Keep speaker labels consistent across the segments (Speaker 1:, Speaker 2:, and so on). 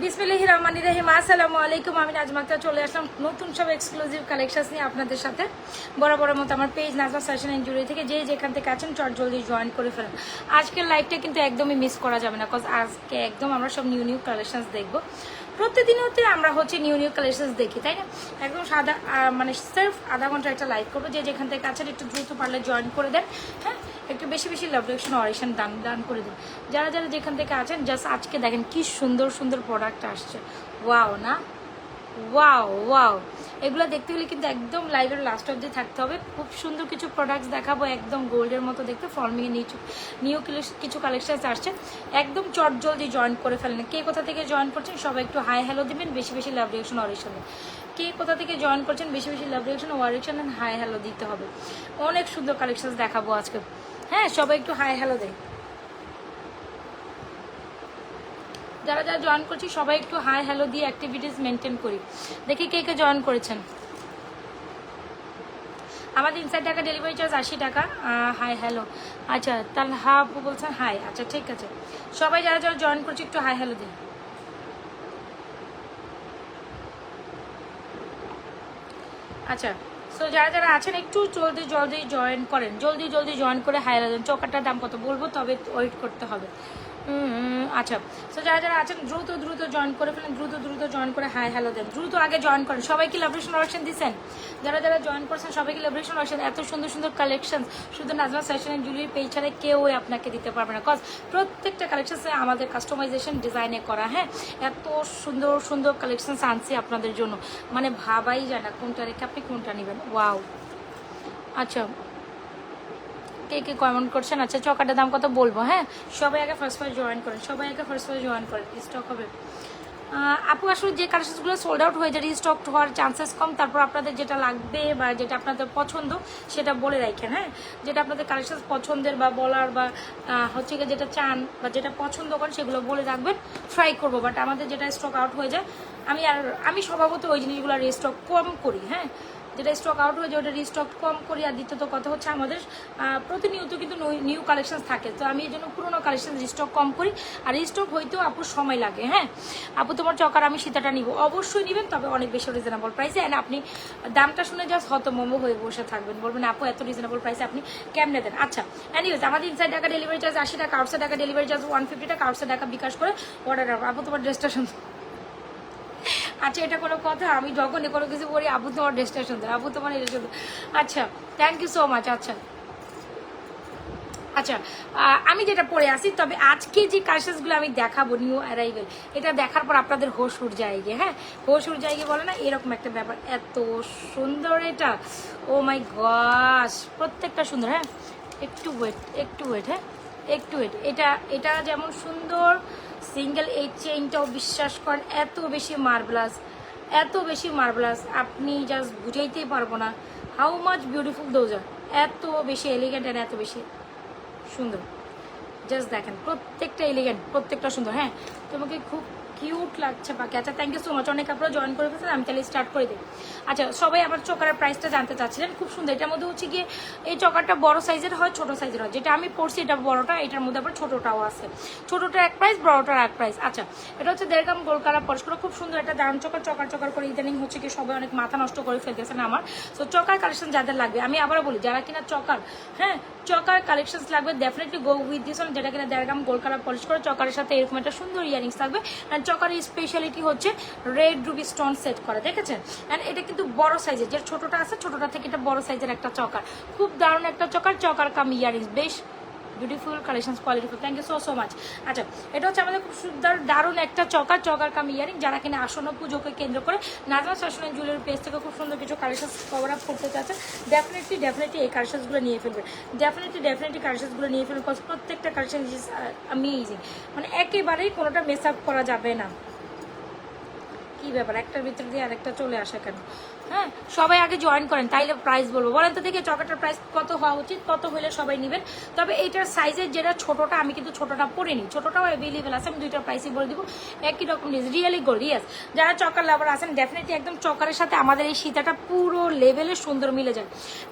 Speaker 1: বিসমিল্লাহির রহমানির রহিম। আসসালামু আলাইকুম। আমি নাজমা চলে আসলাম নতুন সব এক্সক্লুসিভ কালেকশনস নিয়ে আপনাদের সাথে। বরাবরের মতো আমার page Nazma fashion and jewellery থেকে যে যেখান থেকে আছেন চট জলদি জয়েন করে ফেলেন। আজকের লাইভটা কিন্তু একদমই মিস করা যাবে না, কজ আজকে একদম আমরা সব নিউ নিউ কালেকশনস দেখবো। প্রতিদিন হতে আমরা হচ্ছে নিউ নিউ কালেকশনস দেখি, তাই না? একদম সাদা মানে সির্ফ আধা ঘন্টা একটা লাইভ করবো। যে যেখান থেকে আছেন একটু দ্রুত পারলে জয়েন করে দেন, হ্যাঁ। একটু বেশি বেশি লাভ রিঅ্যাকশন অরিশন দান করে দিন। যারা যারা যেখান থেকে আছেন জাস্ট আজকে দেখেন কি সুন্দর সুন্দর প্রোডাক্ট আসছে। ওয়াও না, ওয়াও ওয়াও। এগুলো দেখতে হলে কিন্তু একদম লাইভের লাস্ট অবধি থাকতে হবে। খুব সুন্দর কিছু প্রোডাক্টস দেখাবো, একদম গোল্ডের মতো দেখতে। ফর্মিং নিউ কিছু কালেকশনস আসছে, একদম চট জলদি জয়েন করে ফেলেন। কে কোথা থেকে জয়েন করছেন সবাই একটু হাই হ্যালো দিবেন, বেশি বেশি লাভ রিঅ্যাকশন অরিশন। কে কোথা থেকে জয়েন করছেন বেশি বেশি লাভ রিঅ্যাকশন ওয়ারিকশন অ্যান্ড হাই হ্যালো দিতে হবে। অনেক সুন্দর কালেকশনস দেখাবো আজকে, হ্যাঁ। সবাই একটু হাই হ্যালো দেয়। যারা যারা জয়েন করছি সবাই একটু হাই হ্যালো দিয়ে অ্যাক্টিভিটিস মেনটেন করি। দেখি কে কে জয়েন করেছেন। আমাদের ইনসাইড টাকা ডেলিভারি চার্জ 80 টাকা। হাই হ্যালো, আচ্ছা তাহলে আপু বলছেন হাই, আচ্ছা ঠিক আছে। সবাই যারা যারা জয়েন করছি একটু হাই হ্যালো দিন। আচ্ছা, সো যারা যারা আছেন একটু জলদি জলদি জয়েন করেন, জলদি জলদি জয়েন করে হাই হ্যালো দেন। চৌকাটার দাম কত বলবো, তবে ওয়েট করতে হবে। আচ্ছা, সো যারা যারা আছেন দ্রুত দ্রুত জয়েন করে ফেলেন, দ্রুত দ্রুত জয়েন করে হাই হ্যালো দেন। দ্রুত আগে জয়েন করেন। সবাইকে লাভরেশন অপশন দিচ্ছেন, যারা যারা জয়েন করছেন সবাইকে লাভরেশন অপশন। এত সুন্দর সুন্দর কালেকশন শুধু Nazma fashion and jewellery page ছাড়া কেউই আপনাকে দিতে পারবে না, কজ প্রত্যেকটা কালেকশনসে আমাদের কাস্টমাইজেশন ডিজাইনে করা, হ্যাঁ। এত সুন্দর সুন্দর কালেকশন আনছি আপনাদের জন্য, মানে ভাবাই যায় না কোনটা রেখে আপনি কোনটা নেবেন। ওয়াও। আচ্ছা, কে কে কমেন্ট করছেন? আচ্ছা, চকাটার দাম কত বলবো, হ্যাঁ। সবাই আগে ফার্স্ট জয়েন করেন, সবাই আগে ফার্স্ট জয়েন করেন। স্টক হবে আপু, আসলে যে কালেকশনসগুলো সোল্ড আউট হয়ে যায়, রিস্টক হওয়ার চান্সেস কম। তারপর আপনাদের যেটা লাগবে বা যেটা আপনাদের পছন্দ সেটা বলে রাখেন, হ্যাঁ। যেটা আপনাদের কালেকশন পছন্দের বা বলার বা হচ্ছে গিয়ে যেটা চান বা যেটা পছন্দ করেন সেগুলো বলে রাখবেন, ট্রাই করবো। বাট আমাদের যেটা স্টক আউট হয়ে যায়, আমি স্বভাবত ওই জিনিসগুলো রিস্টক কম করি, হ্যাঁ। যেটা স্টক আউট হয়ে যায় ওটা রিস্টক কম করি। আর দ্বিতীয়ত কথা হচ্ছে আমাদের প্রতিনিয়ত কিন্তু নিউ কালেকশন থাকে, তো আমি এই জন্য পুরোনো কালেকশন রিস্টক কম করি। আর রিস্টক হইতেও আপুর সময় লাগে, হ্যাঁ। আপু তোমার চকার আমি সীতাটা নিব, অবশ্যই নেবেন, তবে অনেক বেশি রিজনেবল প্রাইসে। অ্যান্ড আপনি দামটা শুনে জাস্ট হতমম্ব হয়ে বসে থাকবেন, বলবেন আপু এত রিজনেবল প্রাইসে আপনি কেমনে দেন। আচ্ছা, এনিওয়েজ আমাদের ইনসাইড টাকা ডেলিভারি চার্জ 80 টাকা, আউটসাইড টাকা ডেলিভারি চার্জ 150 টাকা। আউটসাইড টাকা বিকাশ করে অর্ডার। আপু তোমার ড্রেসটা শুনতে, আচ্ছা এটা কোনো কথা? আমি যখনই কোনো কিছু বলি আপু তোমার ড্রেসটা সুন্দর, আপু তোমার এটা সুন্দর। আচ্ছা, থ্যাংক ইউ সো মাচ। আচ্ছা আচ্ছা, আমি যেটা পরে আসি, তবে আজকে যে কালেকশনসগুলো আমি দেখাবো নিউ অ্যারাইভেল, এটা দেখার পর আপনাদের হোশ উড় যায়গে, হ্যাঁ। হোশ উড় যায়গে বলে না, এরকম একটা ব্যাপার। এত সুন্দর এটা, ও মাই গস, প্রত্যেকটা সুন্দর, হ্যাঁ। একটু ওয়েট, হ্যাঁ, একটু ওয়েট। এটা যেমন সুন্দর সিঙ্গেল, এই চেইনটাও বিশ্বাস করেন এত বেশি মার্বেলাস, এত বেশি মার্বেলাস, আপনি জাস্ট বুঝাইতেই পারবো না how much beautiful those are. এত বেশি এলিগেন্ট অ্যান্ড এত বেশি সুন্দর। জাস্ট দেখেন প্রত্যেকটা এলিগেন্ট, প্রত্যেকটা সুন্দর, হ্যাঁ। তোমাকে খুব কিউট লাগছে বাকি। আচ্ছা, থ্যাংক ইউ সো মাচ। অনেক আপনারা জয়েন করে ফেলছেন, আমি তাহলে স্টার্ট করে দিই। আচ্ছা, সবাই আমার চকারের প্রাইসটা জানতে চাচ্ছিলেন, খুব সুন্দর। এটার মধ্যে হচ্ছে গিয়ে এই চকারটা বড় সাইজের হয়, ছোট সাইজের হয়। যেটা আমি পড়ছি এটা বড়টা, এটার মধ্যে আবার ছোটটাও আছে। ছোটটার এক প্রাইস, বড়টার এক প্রাইস। আচ্ছা, এটা হচ্ছে 1.5 গ্রাম গোল্ড কালার পলিশ করা, খুব সুন্দর একটা দারুণ চকার। চকার করে ইদানিং হচ্ছে কি সবাই অনেক মাথা নষ্ট করে ফেলতেছেন আমার। সো চকার কালেকশন যাদের লাগবে, আমি আবারও বলি যারা কিনা চকার, হ্যাঁ, চকার কালেকশন লাগবে, definitely go with this one. যেটা কিনা 1.5 গ্রাম গোল্ড কালার পলিশ করে, চকারের সাথে এরকম একটা সুন্দর ইয়ারিংস থাকবে। অ্যান্ড চকারের স্পেশালিটি হচ্ছে রেড রুবি স্টোন সেট করা, দেখেছেন? অ্যান্ড এটা কিন্তু বড় সাইজের, যে ছোটটা আছে ছোটটা থেকে এটা বড় সাইজের একটা চকার, খুব দারুণ একটা চকার কাম ইয়ারিংস, বেশ beautiful collection, qualityful. Thank you so much. আচ্ছা, এটা হচ্ছে আমাদের খুব সুন্দর দারুণ একটা চকার কাম ইয়ারিং, যারা কিনা আসন্ন পুজোকে কেন্দ্র করে Nazma fashion and jewellery page থেকে খুব সুন্দর কিছু কালেকশন কভার আপ করতে চাচ্ছে। ডেফিনেটলি এই কালেকশনসগুলো নিয়ে ফেলবে, ডেফিনেটলি কালেকশনসগুলো নিয়ে ফেলবে, বিকজ প্রত্যেকটা কালেকশন ইজ অ্যামেজিং, মানে একেবারেই কোনোটা মিস আপ করা যাবে না। কি ব্যাপার, একটার ভিতর দিয়ে আরেকটা চলে আসে কেন? হ্যাঁ, সবাই আগে জয়েন করেন, তাইলে প্রাইস বলবো। বলেন তো দেখে চকাটার প্রাইস কত হওয়া উচিত, কত হলে সবাই নেবেন। তবে এইটার সাইজের যেটা ছোটোটা, আমি কিন্তু ছোটোটা পরিনি, ছোটোটাও অ্যাভেলেবেল আছে, আমি দুইটার প্রাইসই বলে দিব, একই রকম রিয়েলি গোল্ড। ইয়েস, যারা চকার লাভার আছেন ডেফিনেটলি একদম চকারের সাথে আমাদের এই সীতাটা পুরো লেভেলে সুন্দর মিলে যায়,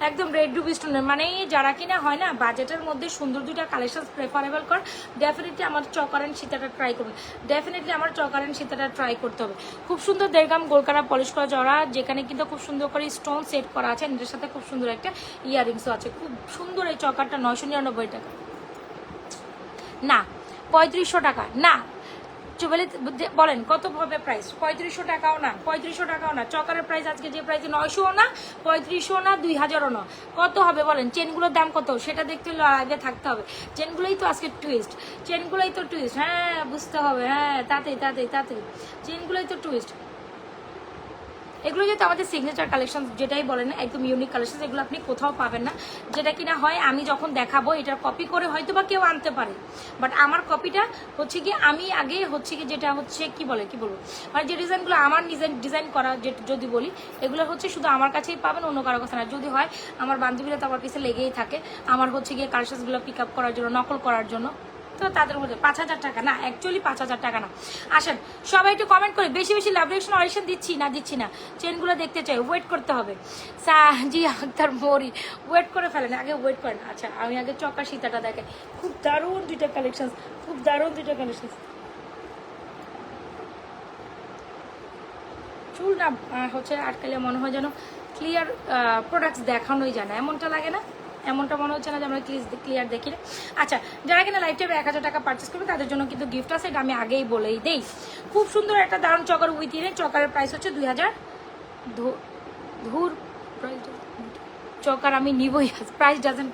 Speaker 1: একদম রেড রুবি স্টোনের। মানে যারা কিনা হয় না বাজেটের মধ্যে সুন্দর দুইটা কালেকশন প্রেফারেবল কর, ডেফিনেটলি আমার চকারেন সীতাটা ট্রাই করুন, ডেফিনেটলি আমার চকারেন সীতাটা ট্রাই করতে হবে। খুব সুন্দর দেড়গ্রাম গোলকারা পলিশ করা জড়া, যেখানে কিন্তু খুব সুন্দর করে স্টোন সেট করা আছে, এর সাথে খুব সুন্দর একটা ইয়ারিংসও আছে। খুব সুন্দর এই চকারটা 999 টাকা না, 3500 টাকা না। বলেন কত হবে প্রাইস? 3500 টাকাও না, 3500 টাকাও না। চকারের প্রাইস আজকে যে প্রাইসে 900 না, 3500 না, 2000ও না, কত হবে বলেন? চেনগুলোর দাম কত সেটা দেখতে হলে আগে থাকতে হবে। চেনগুলোই তো আজকে টুইস্ট, চেনগুলোই তো টুইস্ট। হ্যাঁ বুঝতে হবে, হ্যাঁ তাতেই চেনগুলোই তো টুইস্ট। এগুলো যেহেতু আমাদের সিগনেচার কালেকশন, যেটাই বলেন একদম ইউনিক কালেকশন, এগুলো আপনি কোথাও পাবেন না। যেটা কিনা হয় আমি যখন দেখাবো এটার কপি করে হয়তো বা কেউ আনতে পারে, বাট আমার কপিটা হচ্ছে কি আমি আগে হচ্ছে কি যেটা হচ্ছে কি বলবো মানে যে ডিজাইনগুলো আমার নিজের ডিজাইন করা, যদি বলি এগুলো হচ্ছে শুধু আমার কাছেই পাবেন, অন্য কারো কাছে না। যদি হয় আমার বান্ধবীরা তো আমার পিছে লেগেই থাকে আমার হচ্ছে গিয়ে কালেকশনগুলো পিক আপ করার জন্য, নকল করার জন্য, তো তাদের মধ্যে 5000 টাকা না, অ্যাকচুয়ালি 5000 টাকা না। আসেন সবাই একটু কমেন্ট করে, বেশি বেশি লাভ রিঅ্যাকশন অডিশন দিচ্ছি না, চেনগুলো দেখতে চাই, ওয়েট করতে হবে। জি আক্তার মরি, ওয়েট করে ফেলেন, আগে ওয়েট করেন। আচ্ছা আমি আগে চকা সীতাটা দেখাই, খুব দারুণ দুইটা কালেকশন, খুব দারুণ দুইটা কালেকশন। চুল না হচ্ছে আটকালে মনে হয় যেন ক্লিয়ার প্রোডাক্টস দেখানোই যায় না, এমনটা লাগে না? এমনটা মনে হচ্ছে না যে আমরা ক্লিয়ার দেখি না? আচ্ছা, যারা কিনা লাইফ টাইমে 1000 টাকা পার্চেস করবে তাদের জন্য কিন্তু গিফট আছে, এটা আমি আগেই বলেই দেই। খুব সুন্দর একটা দারুণ চকার উইথ ইনে, চকারের প্রাইস হচ্ছে 2000। ধুর চকার আমি নিবই, প্রাইস ডাজেন্ট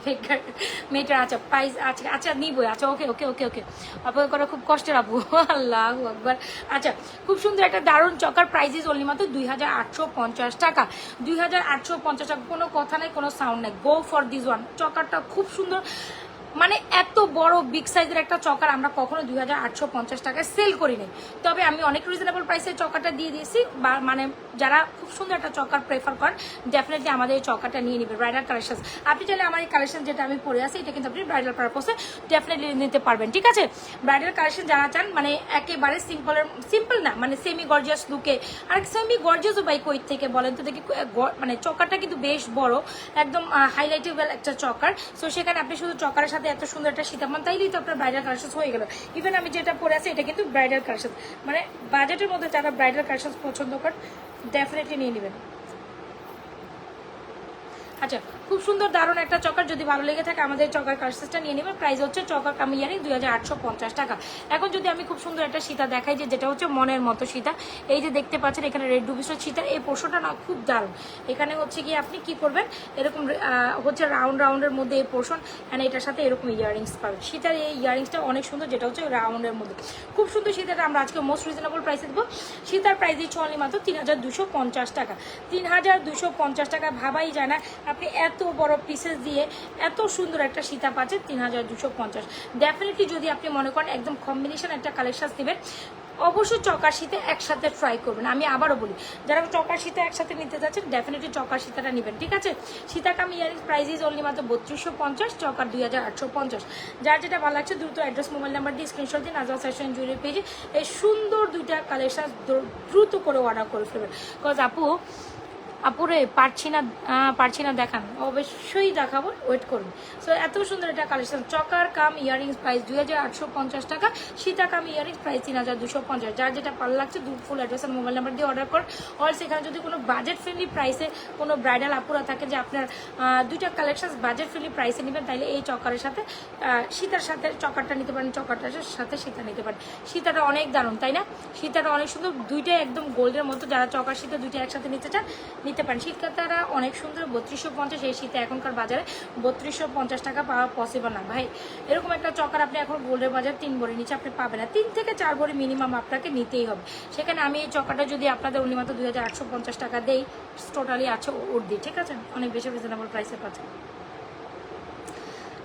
Speaker 1: মেটার। আচ্ছা প্রাইস আচ্ছা নিবই, আচ্ছা ওকে ওকে ওকে ওকে অপেক্ষা করা খুব কষ্টের আপু, আল্লাহ আকবার। আচ্ছা খুব সুন্দর একটা দারুণ চকার, প্রাইস ইজ অনলি মাত্র 2850 টাকা, 2850 টাকা। কোনো কথা নাই, কোনো সাউন্ড নাই, গো ফর দিস ওয়ান। চকারটা খুব সুন্দর, মানে এত বড় বিগ সাইজের একটা চকার আমরা কখনো 2850 টাকায় সেল করি নাই। তবে আমি অনেক রিজনেবল প্রাইসে চকারটা দিয়ে দিয়েছি, বা মানে যারা খুব সুন্দর একটা চকার প্রেফার করেন ডেফিনেটলি আমাদের এই চকারটা নিয়ে নেবে। ব্রাইডাল কালেকশন আপনি চাইলে আমার এই কালেকশন যেটা আমি পরে আছি এটা কিন্তু আপনি ব্রাইডাল পারপাসে ডেফিনেটলি নিতে পারবেন, ঠিক আছে? ব্রাইডাল কালেকশন যারা চান, মানে একেবারে সিম্পল না, মানে সেমি গর্জিয়াস লুকে, আর সেমি গর্জিয়াসও বাই কই থেকে বলেন তো দেখি, মানে চকারটা কিন্তু বেশ বড়, একদম হাইলাইটেবল একটা চকার। সো সেখানে আপনি শুধু চকারের সাথে এত সুন্দর একটা সীতামান, তাইলেই তো আপনার ব্রাইডাল কালেকশন হয়ে গেল। ইভেন আমি যেটা পরে আছি এটা কিন্তু ব্রাইডাল কালেকশন, মানে বাজেটের মধ্যে যারা ব্রাইডাল কালেকশন পছন্দ করেন ডেফিনেটলি নিয়ে নেবেন। আচ্ছা খুব সুন্দর দারুণ একটা চকার, যদি ভালো লেগে থাকে আমাদের চকার কালেকশনটা নিয়ে নেবেন। প্রাইস হচ্ছে চকার কামি ইয়ারিং 2850 টাকা। এখন যদি আমি খুব সুন্দর একটা সীতা দেখাই, যেটা হচ্ছে মনের মতো সীতা, এই যে দেখতে পাচ্ছেন এখানে রেড রুবিসের সীতার এই পোর্শনটা না খুব দারুণ। এখানে হচ্ছে গিয়ে আপনি কি করবেন, এরকম হচ্ছে রাউন্ডের মধ্যে এই পোর্শন, অ্যান্ড এটার সাথে এরকম ইয়ারিংস পাবেন। সীতার এই ইয়ারিংসটা অনেক সুন্দর, যেটা হচ্ছে রাউন্ডের মধ্যে খুব সুন্দর। সীতাটা আমরা আজকে মোস্ট রিজনেবল প্রাইসে দেবো। সীতার প্রাইস দিচ্ছে অনলি মাত্র 3250 টাকা, 3250 টাকা। ভাবাই যায় না আপনি এত বড় পিসেস দিয়ে এত সুন্দর একটা সীতা পাচ্ছেন 3250। ডেফিনেটলি যদি আপনি মনে করেন একদম কম্বিনেশন একটা কালেকশন নেবেন, অবশ্যই চকার সীতা একসাথে ট্রাই করবেন। আমি আবারও বলি, যারা চকার সীতা একসাথে নিতে যাচ্ছেন ডেফিনেটলি চকার সীতাটা নেবেন, ঠিক আছে? সীতাকামি ইয়ারিং প্রাইস ইজ অনলি মাত্র 3250, চকার 2850। যার যেটা ভালো লাগছে দ্রুত অ্যাড্রেস মোবাইল নাম্বার দিয়ে স্ক্রিনশট দিন নাজওয়া ফ্যাশন জুয়েলারি পেজে এই সুন্দর দুইটা কালেকশন দ্রুত করে অর্ডার করে ফেলবেন। বিকজ আপুরে পারছি না দেখান, অবশ্যই দেখাবো, ওয়েট করুন। সো এত সুন্দর একটা কালেকশন, চকার কাম ইয়ারিংস প্রাইস 2850 টাকা, সীতা কাম ইয়ারিংস প্রাইস 3250। যার যেটা ভালো লাগছে ফুল অ্যাড্রেস আর মোবাইল নাম্বার দিয়ে অর্ডার করুন। অলসো এখানে যদি কোনো বাজেট ফ্রেন্ডলি প্রাইসে কোনো ব্রাইডাল আপুরা থাকে যে আপনার দুইটা কালেকশন বাজেট ফ্রেন্ডলি প্রাইসে নেবেন, তাইলে এই চকারের সাথে সীতার সাথে চকারটা নিতে পারেন, চকারটার সাথে সীতা নিতে পারেন। সীতাটা অনেক দারুণ, তাই না? সীতাটা অনেক সুন্দর, দুইটাই একদম গোল্ডের মতো। যারা চকার সীতা দুইটা একসাথে নিতে চান নিতে পারেন। শীতকালটা অনেক সুন্দর, 3250। এই শীতে এখনকার বাজারে 3250 টাকা পাওয়া পসিবল না ভাই। এরকম একটা চকার আপনি এখন গোল্ডের বাজার 3 ভরি নিচে আপনি পাবেন না, 3 থেকে 4 ভরি মিনিমাম আপনাকে নিতেই হবে। সেখানে আমি এই চকারটা যদি আপনাদের অনলি মাত্র 2850 টাকা দেই, টোটালি আছে ওর দিই, ঠিক আছে? অনেক বেশি রিজনেবল প্রাইসে পাচ্ছেন।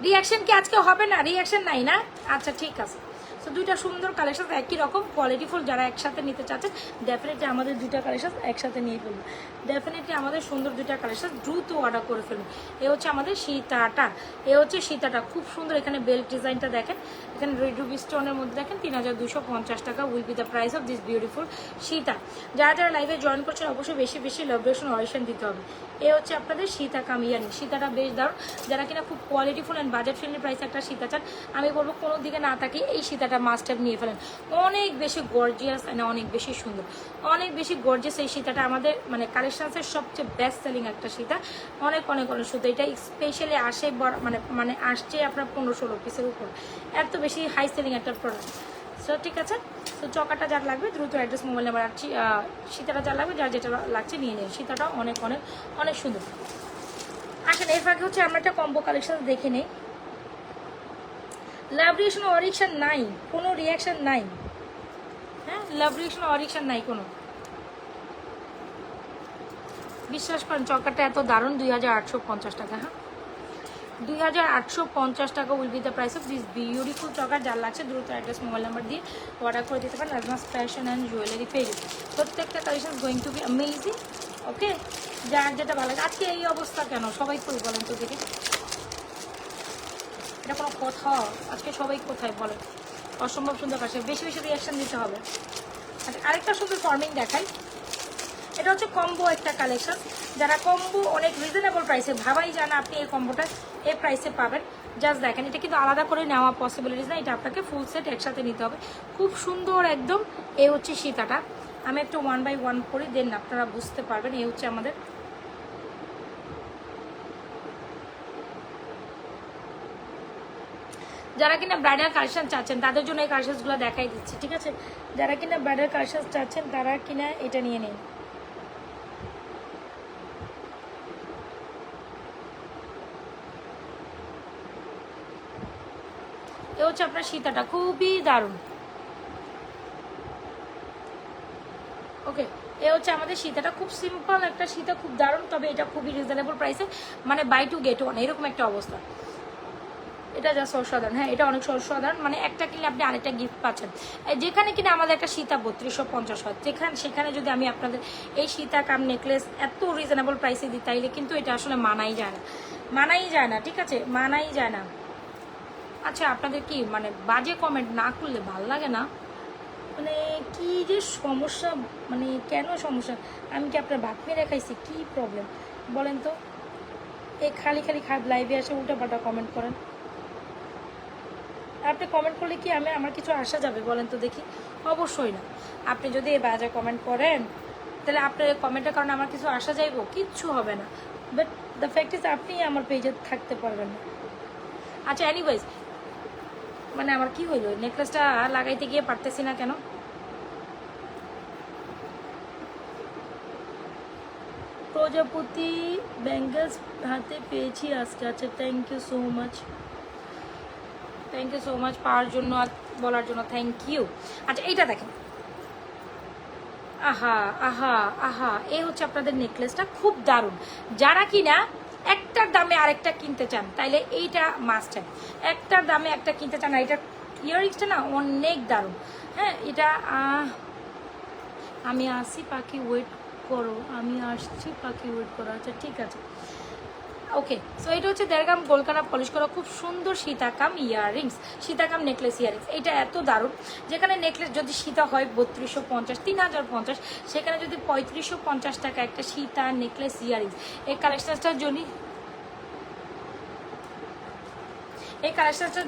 Speaker 1: রিয়াকশন কি আজকে হবে না? রিয়াকশন নাই না? আচ্ছা ঠিক আছে। সো দুইটা সুন্দর কালেকশন, একই রকম কোয়ালিটিফুল। যারা একসাথে নিতে চাচ্ছেন ডেফিনেটলি আমাদের দুইটা কালেকশন একসাথে নিয়ে ফেলুন। ডেফিনেটলি আমাদের সুন্দর দুইটা কালেকশন দ্রুত অর্ডার করে ফেলুন। এ হচ্ছে আমাদের সীতাটা, এ হচ্ছে সীতাটা খুব সুন্দর। এখানে বেল্ট ডিজাইনটা দেখেন, এখানে রেড রুবি স্টোনের মধ্যে দেখেন 3250 টাকা will be the price of this beautiful Sita. যারা যারা লাইভে জয়েন করছেন অবশ্যই বেশি বেশি লাভরেশন অরিশন দিতে হবে। এ হচ্ছে আপনাদের সীতা কামিয়ানি। সীতাটা বেশ দারুণ। যারা কিনা খুব কোয়ালিটিফুল অ্যান্ড বাজেট ফ্রেন্ডলি প্রাইসে একটা সীতা চান, আমি বলবো কোনো দিকে না থাকি এই সীতাটা মাস্ট হ্যাভ নিয়ে ফেলেন। অনেক বেশি গর্জিয়াস অ্যান্ড অনেক বেশি সুন্দর, অনেক বেশি গর্জিয়াস। এই সীতাটা আমাদের মানে কালেকশনসের সবচেয়ে বেস্ট সেলিং একটা সীতা। অনেক অনেক অনেক সুন্দর। এটা স্পেশালি আসে মানে আসছে আপনার 15-16 পিসের উপর, এত বেশি হাই সেলিং একটা প্রোডাক্ট। সো ঠিক আছে, তো চকাটা যার লাগবে দ্রুত অ্যাড্রেস মোবাইল নাম্বার আসছি। সীতাটা যার লাগবে, যার যেটা লাগছে নিয়ে নিন। সীতাটা অনেক অনেক অনেক সুন্দর। আসেন এর ফাঁকে হচ্ছে আমরা একটা কম্বো কালেকশন দেখে নিই। লাভ রিয়েকশন অরিকশন নাই, কোনো রিয়াকশন নাই। হ্যাঁ, লাভ রিয়েকশন অরিকশন নাই কোনো। বিশ্বাস করেন চকাটা এত দারুণ। 2850 টাকা। হ্যাঁ, 2850 টাকা will be the price of this beautiful choker. যার লাগছে দ্রুত অ্যাড্রেস মোবাইল নাম্বার দিয়ে অর্ডার করে দিতে পারেন। Advance fashion and jewellery page, প্রত্যেকটা collection going to be amazing. Okay, যার যেটা ভালো লাগে। আজকে এই অবস্থা কেন সবাই কই বলেন তো দেখি, এটা কোনো কথা? আজকে সবাই কোথায় বলেন? অসম্ভব সুন্দর কাছে, বেশি বেশি রিয়াকশন দিতে হবে। আচ্ছা, আরেকটা সুন্দর ফর্মিং দেখাই। এটা হচ্ছে কম্বো একটা কালেকশন। যারা কম্বো অনেক রিজনেবল প্রাইসে, ভাবাই যায় না আপনি এই কম্বোটা এই প্রাইসে পাবেন। জাস্ট দেখেন, এটা কিন্তু আলাদা করে নেওয়া পসিবিলিটিস না, এটা আপনাকে ফুল সেট একসাথে নিতে হবে। খুব সুন্দর একদম। এই হচ্ছে সীতাটা। আমি একটু 1 বাই 1 করি, দেন আপনারা বুঝতে পারবেন। এই হচ্ছে আমাদের যারা কিনা ব্রাইডাল কালেকশন চাচ্ছেন তাদের জন্য এই কালেকশনগুলো দেখাই দিচ্ছি। ঠিক আছে, যারা কিনা ব্রাইডাল কালেকশন চাচ্ছেন তারা কিনা এটা নিয়ে নিন। এ হচ্ছে আপনার সীতাটা, খুবই দারুণ। ওকে, এ হচ্ছে আমাদের সীতাটা, খুব সিম্পল একটা সীতা, খুব দারুণ। তবে এটা খুবই রিজনেবল প্রাইসে, মানে বাই টু গেট ওয়ান এরকম একটা অবস্থা। এটা জাস্ট অসাধারণ। হ্যাঁ, এটা অনেক অসাধারণ। মানে একটা কিনলে আপনি আরেকটা গিফট পাচ্ছেন। যেখানে কিনা আমাদের একটা সীতা 3250 হয়, সেখানে যদি আমি আপনাদের এই সীতা কাম নেকলেস এত রিজনেবল প্রাইসে দিই, তাইলে কিন্তু এটা আসলে মানাই যায় না, মানাই যায় না। ঠিক আছে, মানাই যায় না। আচ্ছা, আপনাদের কি মানে বাজে কমেন্ট না করলে ভাল লাগে না? মানে কি যে সমস্যা, মানে কেন সমস্যা? আমি কি আপনার ভাত মেরে খাইছি? কি প্রবলেম বলেন তো? এই খালি খালি লাইভে আসে উল্টাপাল্টা কমেন্ট করেন। আপনি কমেন্ট করলে কি আমার কিছু আসা যাবে বলেন তো দেখি? অবশ্যই না। আপনি যদি এই বাজে কমেন্ট করেন তাহলে আপনার কমেন্টের কারণে আমার কিছু আসা যাইব? কিচ্ছু হবে না। বাট দ্য ফ্যাক্ট ইজ আপনি আমার পেজে থাকতে পারবেন না। আচ্ছা, এনিওয়েজ, মানে আমার কি হইলো, নেকলেসটা লাগাইতে গিয়ে পারতেছি না কেন? প্রজাপতি ব্যাঙ্গলস হাতে পেয়েছি আজকে। আচ্ছা, thank you so much, thank you so much পাওয়ার জন্য আর বলার জন্য, থ্যাংক ইউ। আচ্ছা, এইটা দেখেন, আহা আহা আহা, এই হচ্ছে আপনাদের নেকলেসটা, খুব দারুণ। যারা কিনা একটার দামে আরেকটা কিনতে চান তাইলে এইটা মাস্ট হ্যাভ। একটার দামে একটা কিনতে চান, আর এটা ইয়াররিংসটা না অনেক দারুণ। হ্যাঁ, এটা আমি আসি পাখি ওয়েট করো, আমি আসছি পাখি ওয়েট করো। আচ্ছা, ঠিক আছে, ওকে। সো এটা হচ্ছে 1.5 গ্রাম গোলকানা পলিশ করা খুব সুন্দর সীতাকাম ইয়াররিংস, সীতাকাম নেকলেস ইয়াররিংস। এটা এত দারুণ। যেখানে নেকলেস যদি সীতা হয় 3250, 3050, সেখানে যদি 3550 টাকা একটা সীতা নেকলেস ইয়াররিংস। এই কালেকশনটার জন্য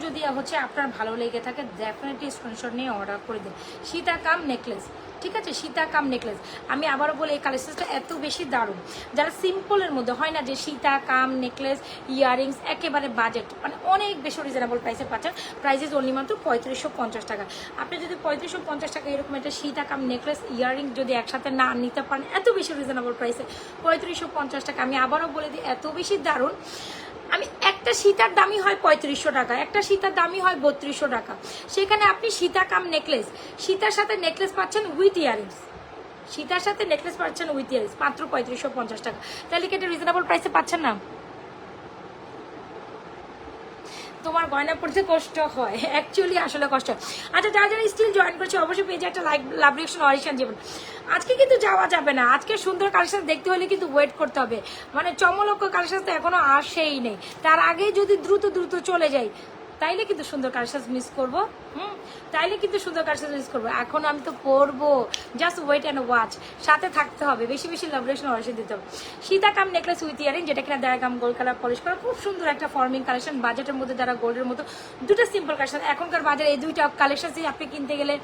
Speaker 1: যদি হচ্ছে আপনার ভালো লেগে থাকে, ডেফিনেটলি স্ক্রিনশট নিয়ে অর্ডার করে দিন। সীতাকাম নেকলেস, ঠিক আছে, সীতাকাম নেকলেস। আমি আবারও বলি, এই কালেকশনটা এত বেশি দারুণ। যারা সিম্পলের মধ্যে হয় না যে সীতাকাম নেকলেস ইয়াররিংস একেবারে বাজেট, মানে অনেক বেশি রিজনেবল প্রাইসে পাচ্ছেন। প্রাইসেস অনলি মাত্র 3550 টাকা। আপনি যদি 3550 টাকা এরকম একটা সীতাকাম নেকলেস ইয়াররিংস যদি একসাথে না নিতে পারেন এত বেশি রিজনেবল প্রাইসে, 3550 টাকা, আমি আবারও বলে দিই এত বেশি দারুণ। আমি একটা সীতার দামই হয় 3500 টাকা, একটা সীতার দামই হয় 3200 টাকা। সেখানে আপনি সীতাকাম নেকলেস, সীতার সাথে নেকলেস পাচ্ছেন উইথ ইয়ারিংস, সীতার সাথে নেকলেস পাচ্ছেন উইথ ইয়ারিংস মাত্র 3550 টাকা। তাহলে কি এটা রিজনেবল প্রাইসে পাচ্ছেন না? তোমার গয়না পড়তে কষ্ট হয়, অ্যাকচুয়ালি আসলে কষ্ট হয়। আচ্ছা, যারা যারা স্টিল জয়েন করছে অবশ্যই পেজে একটা লাভ রিয়েকশন অডিশন জীবন। আজকে কিন্তু যাওয়া যাবে না, আজকে সুন্দর কালেকশন দেখতে হলে কিন্তু ওয়েট করতে হবে, মানে চমলক্ষ কালেকশন তো এখনো আসেই নেই, তার আগেই যদি দ্রুত দ্রুত চলে যাই তাইলে কিন্তু সুন্দর কালেকশন মিস করবো। তাইলে কিন্তু সুন্দর কালেকশন মিস করবো। এখন আমি তো পরবো, জাস্ট ওয়েট অ্যান্ড ওয়াচ, সাথে থাকতে হবে, বেশি বেশি লাভরেশন অর্ডার দিতে হবে। সীতা কাম নেকলেস উইথ ইয়ারিং, যেটা কিনা 1.5 গ্রাম গোল্ড কালার পলিশ করা, খুব সুন্দর একটা ফর্মিং কালেকশন, বাজেটের মধ্যে যারা গোল্ডের মতো দুটো সিম্পল কালেকশন। এখনকার বাজারে এই দুইটা কালেকশন আপনি কিনতে গেলে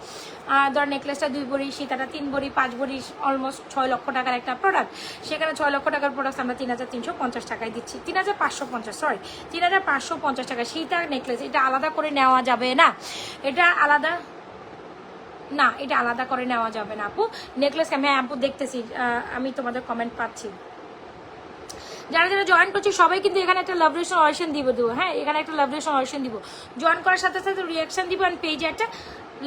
Speaker 1: ধর নেকলেসটা 2 ভরি, সীতাটা 3 ভরি, 5 ভরি, অলমোস্ট 6 লক্ষ টাকার একটা প্রোডাক্ট। সেখানে 6 লক্ষ টাকার প্রোডাক্ট আমরা 3,350 টাকায় দিচ্ছি, 3,550, সরি 3,550 টাকা। সীতা নেকলেস এটা আলাদা করে নেওয়া যাবে না, এটা আলাদা না, এটা আলাদা করে নেওয়া যাবে না আপু। নেকলেস আমি আপু দেখতেছি, আমি তোমাদের কমেন্ট পাচ্ছি। যারা যারা জয়েন করছি সবাই কিন্তু এখানে একটা লাভ রিয়েকশন অডিশন দেবো, হ্যাঁ এখানে একটা লাভ রিয়েকশন অডিশন দিব। জয়েন করার সাথে সাথে রিয়াকশন দিব, আর পেজে একটা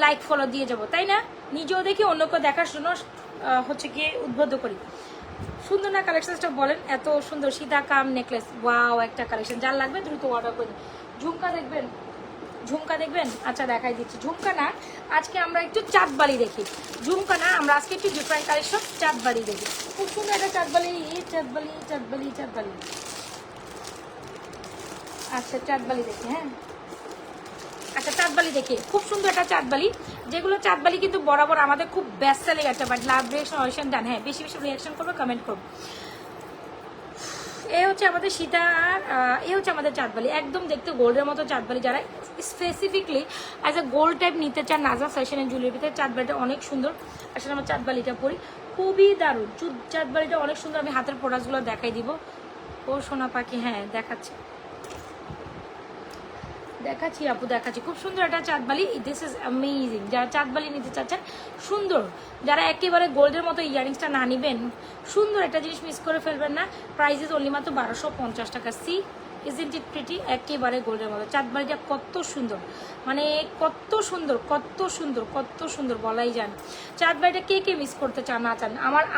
Speaker 1: লাইক ফলো দিয়ে যাবো, তাই না? নিজেও দেখি, অন্যকে দেখার জন্য হচ্ছে গিয়ে উদ্বুদ্ধ করি। সুন্দর না কালেকশনটা বলেন? এত সুন্দর সীতা কাম নেকলেস, ওয়াও একটা কালেকশন, যার লাগবে দ্রুত অর্ডার করি। ঝুমকা দেখবেন, ঝুমকা দেখবেন? আচ্ছা দেখাই দিচ্ছি। ঝুমকা না, আজকে আমরা একটু চাঁদবালি দেখি। ঝুমকা না, আমরা আজকে একটু ডিফারেন্ট কালেকশন চাঁদবালি দেখি। খুব সুন্দর একটা চাঁদবালি, চাঁদবালি চাঁদবালি চাঁদবালি। আচ্ছা চাঁদবালি দেখি, হ্যাঁ আচ্ছা চাঁদবালি দেখি, খুব সুন্দর একটা চাঁদবালি, যেগুলো চাঁদবালি কিন্তু বরাবর আমাদের খুব বেস্ট সেলিং একটা, বাট লাভ রিয়েকশন অডিশন ডান। হ্যাঁ বেশি বেশি রিয়াকশন করবে, কমেন্ট করবো। এ হচ্ছে আমাদের সীতার, এ হচ্ছে আমাদের চাঁদবালি, একদম দেখতে গোল্ডের মতো চাঁদবালি। যারা specifically as a gold type নিতে চান নাজা ফ্যাশনের জুয়েলারির ভিতরে চাঁদবালিটা অনেক সুন্দর। আসলে আমার চাঁদবালিটা পরি, খুবই দারুণ। চাঁদবালিটা অনেক সুন্দর। আমি হাতের প্রোডাক্টসগুলো দেখাই দিব। ও সোনা পাখি, হ্যাঁ দেখাচ্ছি দেখাচ্ছি আপু, দেখাচ্ছি। খুব সুন্দর একটা চাঁদবালি, দিস ইজ অ্যামেজিং। যারা চাঁদবালি নিতে চাচ্ছেন সুন্দর, যারা একেবারে গোল্ডের মতো ইয়ারিংসটা না নিবেন, সুন্দর একটা জিনিস মিস করে ফেলবেন না। প্রাইস ইজ অনলি মাত্র 1250 টাকা। She isn't it pretty? একেবারে গোল্ডের মতো চাঁদবালিটা কত সুন্দর, মানে কত সুন্দর, কত সুন্দর, কত সুন্দর বলাই যান। চাঁদবালিটা কে কে মিস করতে চান না চান?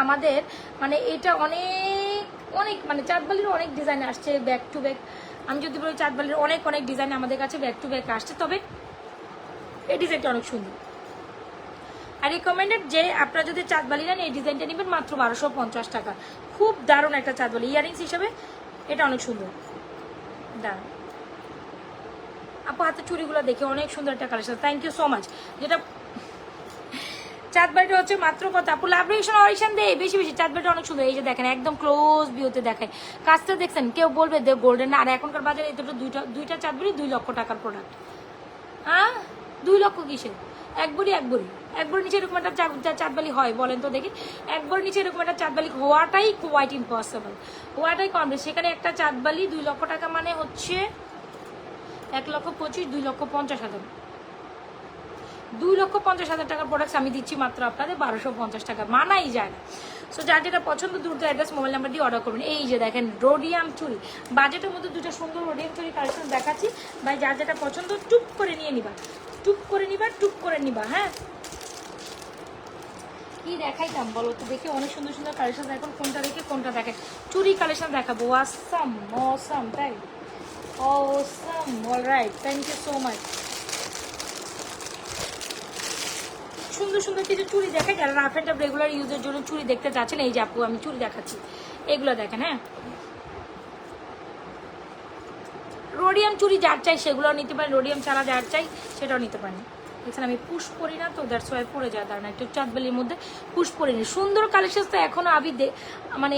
Speaker 1: আমাদের মানে এটা অনেক অনেক, মানে চাঁদবালির অনেক ডিজাইন আসছে ব্যাক টু ব্যাক। আমি যদি বলি চাঁদবালির অনেক অনেক ডিজাইন আমাদের কাছে ব্যাক টু ব্যাক আসছে, তবে এই ডিজাইনটা অনেক সুন্দর। আর রিকমেন্ডেড যে আপনারা যদি চাঁদবালি নেন এই ডিজাইনটা নেবেন মাত্র 1250 টাকা। খুব দারুণ একটা চাঁদবালি, ইয়ারিংস হিসাবে এটা অনেক সুন্দর। দারুণ আপু, হাতে চুড়িগুলো দেখে অনেক সুন্দর একটা collection, thank you so much. যেটা চাঁদবালিটা হচ্ছে মাত্র কত আপু? লাভ রিয়েকশন অডিশন দেয় বেশি বেশি। চাঁদবালিটা অনেক সুন্দর, এই যে দেখেন একদম ক্লোজ ভিউতে দেখায়, কাজটা দেখছেন? কেউ বলবে গোল্ডেন না। আর এখনকার বাজারে এই দুইটা চাঁদবালি 2 লক্ষ টাকার প্রোডাক্ট। হ্যাঁ 2 লক্ষ কিসের? এক বড়ি নিচে এরকম একটা চাঁদবালি হয় বলেন তো দেখি? এক বড়ি নিচে এরকম একটা চাঁদবালি হওয়াটাই কোয়াইট ইম্পসিবল, হওয়াটাই কম। সেখানে একটা চাঁদবালি 2 লক্ষ টাকা মানে হচ্ছে 1,25,000, 2,50,000, 2,50,000 টাকার প্রোডাক্টস আমি দিচ্ছি মাত্র আপনাদের 1250 টাকা, মানাই যায় না। সো যার যেটা পছন্দ দ্রুত অ্যাড্রেস মোবাইল নাম্বার দিয়ে অর্ডার করবেন। এই যে দেখেন রোডিয়াম চুড়ি, বাজেটের মধ্যে দুটো সুন্দর রোডিয়াম চুড়ি কালেকশন দেখাচ্ছি ভাই, যার যেটা পছন্দ টুপ করে নিয়ে নিবা, টুপ করে নিবা, টুপ করে নিবা। হ্যাঁ কি দেখাইতাম বলো তো, দেখে অনেক সুন্দর সুন্দর কালেকশন। এখন কোনটা দেখে কোনটা দেখে? চুড়ি কালেকশন দেখাবো। অসাম অসাম, তাই awesome, alright, thank you so much. সুন্দর সুন্দর কিছু চুড়ি দেখায়, যারা রাফ অ্যান্ড টাফ রেগুলার ইউজের জন্য চুড়ি দেখতে চাচ্ছেন, এই যে আপু আমি চুড়ি দেখাচ্ছি, এগুলো দেখেন। হ্যাঁ রোডিয়াম চুড়ি যার চাই সেগুলোও নিতে পারেন, রোডিয়াম ছাড়া যার চাই সেটাও নিতে পারেন। এখানে আমি পুশ পরি না তো, দ্যাটস ওয়াই পরে যায়, দাঁড়ান একটু চাঁদবালির মধ্যে পুশ পরিনি। সুন্দর কালেকশন তো এখনো আমি মানে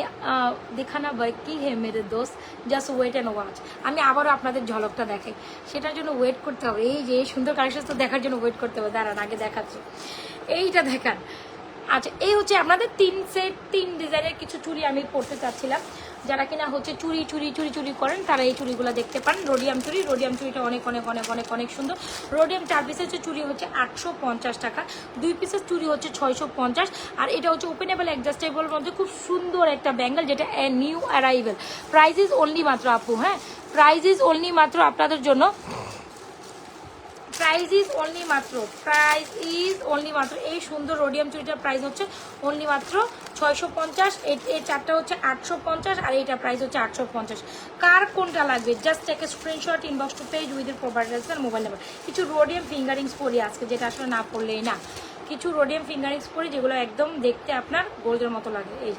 Speaker 1: দেখানা কি হে মেরে দোস্ত, জাস্ট ওয়েট অ্যান্ড ওয়াচ। আমি আবারও আপনাদের ঝলকটা দেখাই, সেটার জন্য ওয়েট করতে হবে। এই যে সুন্দর কালেকশন তো দেখার জন্য ওয়েট করতে হবে, দাঁড়ান আগে দেখাচ্ছি, এইটা দেখান। আচ্ছা এই হচ্ছে আপনাদের 3 সেট 3 ডিজাইনের কিছু চুড়ি আমি পরতে চাচ্ছিলাম। যারা কিনা হচ্ছে চুড়ি চুড়ি চুড়ি চুড়ি করেন তারা এই চুড়িগুলো দেখতে পান। রোডিয়াম চুড়ি, রোডিয়াম চুড়িটা অনেক অনেক অনেক অনেক অনেক সুন্দর। রোডিয়াম 4 পিসের চুড়ি হচ্ছে 850 টাকা, 2 পিসের চুড়ি হচ্ছে 650। আর এটা হচ্ছে ওপেনেবল অ্যাডজাস্টেবল মধ্যে খুব সুন্দর একটা ব্যাঙ্গেল, যেটা new arrival. Price is only মাত্র আপু, হ্যাঁ প্রাইস ইজ অনলি মাত্র আপনাদের জন্য প্রাইস ইজ অনলি মাত্র এই সুন্দর রোডিয়াম চুড়িটার প্রাইস হচ্ছে অনলি মাত্র 650। এই চারটা হচ্ছে 850 আর এইটা প্রাইস হচ্ছে 850। কার কোনটা লাগবে just take a screenshot, inbox to page with provider আর মোবাইল নাম্বার। কিছু রোডিয়াম ফিঙ্গারিংস পরি আজকে, যেটা আসলে না পড়লেই না। কিছু রোডিয়াম ফিঙ্গারিংস পরি যেগুলো একদম দেখতে আপনার গোল্ডের মতো লাগে। এই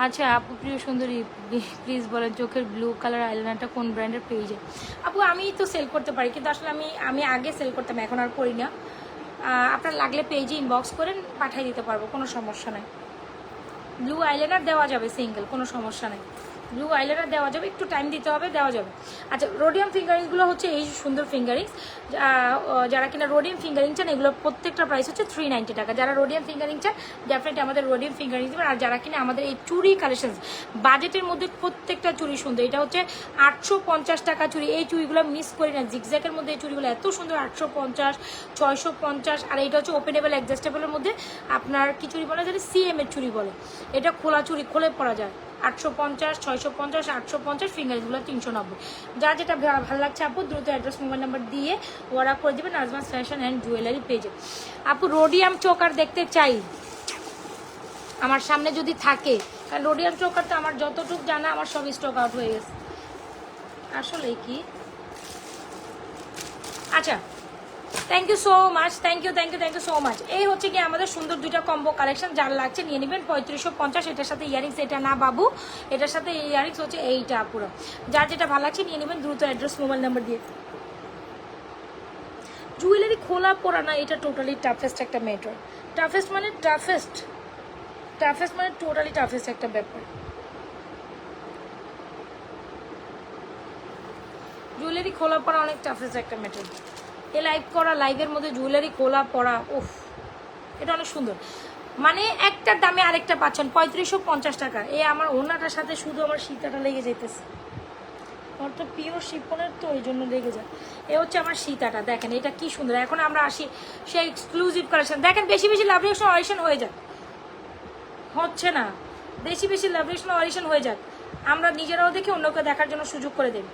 Speaker 1: আচ্ছা আপু প্রিয় সুন্দরী প্লিজ বলেন চোখের ব্লু কালার আইলাইনারটা কোন ব্র্যান্ডের পেজে? আপু আমি তো সেল করতে পারি, কিন্তু আসলে আমি আগে সেল করতাম, এখন আর করি না। আপনার লাগলে পেজে ইনবক্স করেন, পাঠিয়ে দিতে পারবো, কোনো সমস্যা নাই। ব্লু আইলাইনার দেওয়া যাবে সিঙ্গেল, কোনো সমস্যা নাই। ব্লু আইলাইনার দেওয়া যাবে, একটু টাইম দিতে হবে, দেওয়া যাবে। আচ্ছা রোডিয়াম ফিঙ্গারিংসগুলো হচ্ছে এই সুন্দর ফিঙ্গারিংস। যারা কিনা রোডিয়াম ফিঙ্গারিং চান এগুলো প্রত্যেকটা প্রাইস হচ্ছে 390 টাকা। যারা রোডিয়াম ফিঙ্গারিং চান ডেফিনেটলি আমাদের রোডিয়াম ফিঙ্গারিং দেবেন। আর যারা কিনা আমাদের এই চুড়ি কালেকশন বাজেটের মধ্যে প্রত্যেকটা চুড়ি সুন্দর। এটা হচ্ছে 850 টাকা চুড়ি। এই চুড়িগুলো মিস করি না, জিগজ্যাগের মধ্যে এই চুড়িগুলো এত সুন্দর। 850, 650। আর এটা হচ্ছে ওপেনেবল অ্যাডজাস্টেবলের মধ্যে আপনার কি চুড়ি বলে জানি, সিএম এর চুড়ি বলে। এটা খোলা চুড়ি, খুলে পরা যায়। 850, 650, 850, ফিঙ্গারিংসগুলো 390। যার যেটা ভালো লাগছে আপু দ্রুত অ্যাড্রেস মোবাইল নাম্বার দিয়ে অর্ডার করে দেবেন নাজমাস ফ্যাশন অ্যান্ড জুয়েলারি পেজে। আপু রোডিয়াম চোকার দেখতে চাই আমার সামনে যদি থাকে, কারণ রোডিয়াম চোকার তো আমার যতটুকু জানা আমার সব স্টক আউট হয়ে গেছে আসলে কি। আচ্ছা thank you so much, thank you so much. এই হচ্ছে কি আমাদের সুন্দর দুইটা কম্বো কালেকশন, যার লাগছে নিয়ে নেবেন 3550। এটার সাথে ইয়ারিংস, এটা না বাবু, এটার সাথে ইয়ারিংস হচ্ছে এইটা পুরো। যার যেটা ভালো লাগছে নিয়ে নেবেন দ্রুত অ্যাড্রেস মোবাইল নাম্বার দিয়ে। জুয়েলারি খোলা পড়া না, এটা টোটালি টাফেস্ট একটা ম্যাটার। টাফেস্ট মানে টোটালি টাফেস্ট একটা ব্যাপার। জুয়েলারি খোলা পড়া অনেক টাফেস্ট একটা ম্যাটার। এই লাইভের মধ্যে জুয়েলারি খোলা পড়া, উফ এটা অনেক সুন্দর। মানে একটার দামে আরেকটা পাচ্ছেন 3550 টাকা। এই আমার ওনাটার সাথে শুধু আমার সীতাটা লেগে যেতেছে, আমার তো পিওর শিপনের তো এই জন্য লেগে যায়। এ হচ্ছে আমার সীতাটা, দেখেন এটা কি সুন্দর। এখন আমরা আসি সেই এক্সক্লুসিভ কালেকশন। দেখেন বেশি লাভ রিয়েকশন অডিশন হয়ে যাক, হচ্ছে না, বেশি লাভ রিয়েকশন অডিশন হয়ে যাক, আমরা নিজেরাও দেখে অন্যকে দেখার জন্য সুযোগ করে দেব।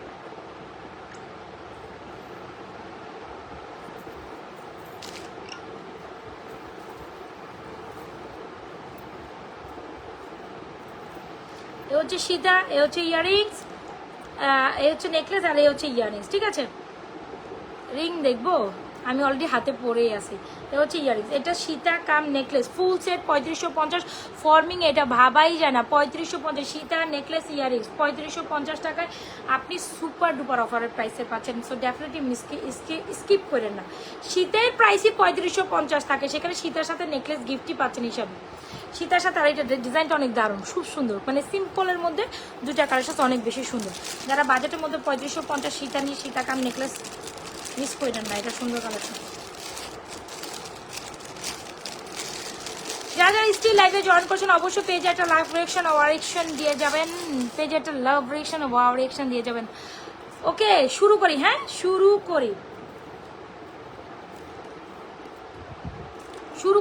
Speaker 1: এ হচ্ছে সীতা, এ হচ্ছে ইয়ারিংস, এ হচ্ছে নেকলেস, আর এ হচ্ছে ইয়ারিংস। ঠিক আছে, রিং দেখবো, আমি অলরেডি হাতে পরেই আছি। এ হচ্ছে ইয়ারিংস, এটা সীতা কাম নেকলেস ফুল সেট 3550। ফর্মিং এটা ভাবাই যায় না, 3550। সীতা নেকলেস ইয়ারিংস 3550 টাকায় আপনি সুপার ডুপার অফারের প্রাইসে পাচ্ছেন। সো ডেফিনেটলি স্কিপ করেন না। শীতের প্রাইসই 3550 থাকে, সেখানে সীতার সাথে নেকলেস গিফটই পাচ্ছেন হিসাবে। সীতার সাথে, আর এটা ডিজাইনটা অনেক দারুণ, খুব সুন্দর। মানে সিম্পলের মধ্যে দুটা কালার সাথে অনেক বেশি সুন্দর। যারা বাজেটের মধ্যে 3550 সীতা নিয়ে সীতা কাম নেকলেস মিস করেন না, এটা সুন্দর কালেকশন। যারা স্টিল লাইভে জয়েন করছেন অবশ্যই পেজে একটা লাভ রিয়েকশন ওয়ারেকশন দিয়ে যাবেন, পেজে একটা লাভ রিয়েকশন ওয়ারেকশন দিয়ে যাবেন। ওকে শুরু করি, হ্যাঁ শুরু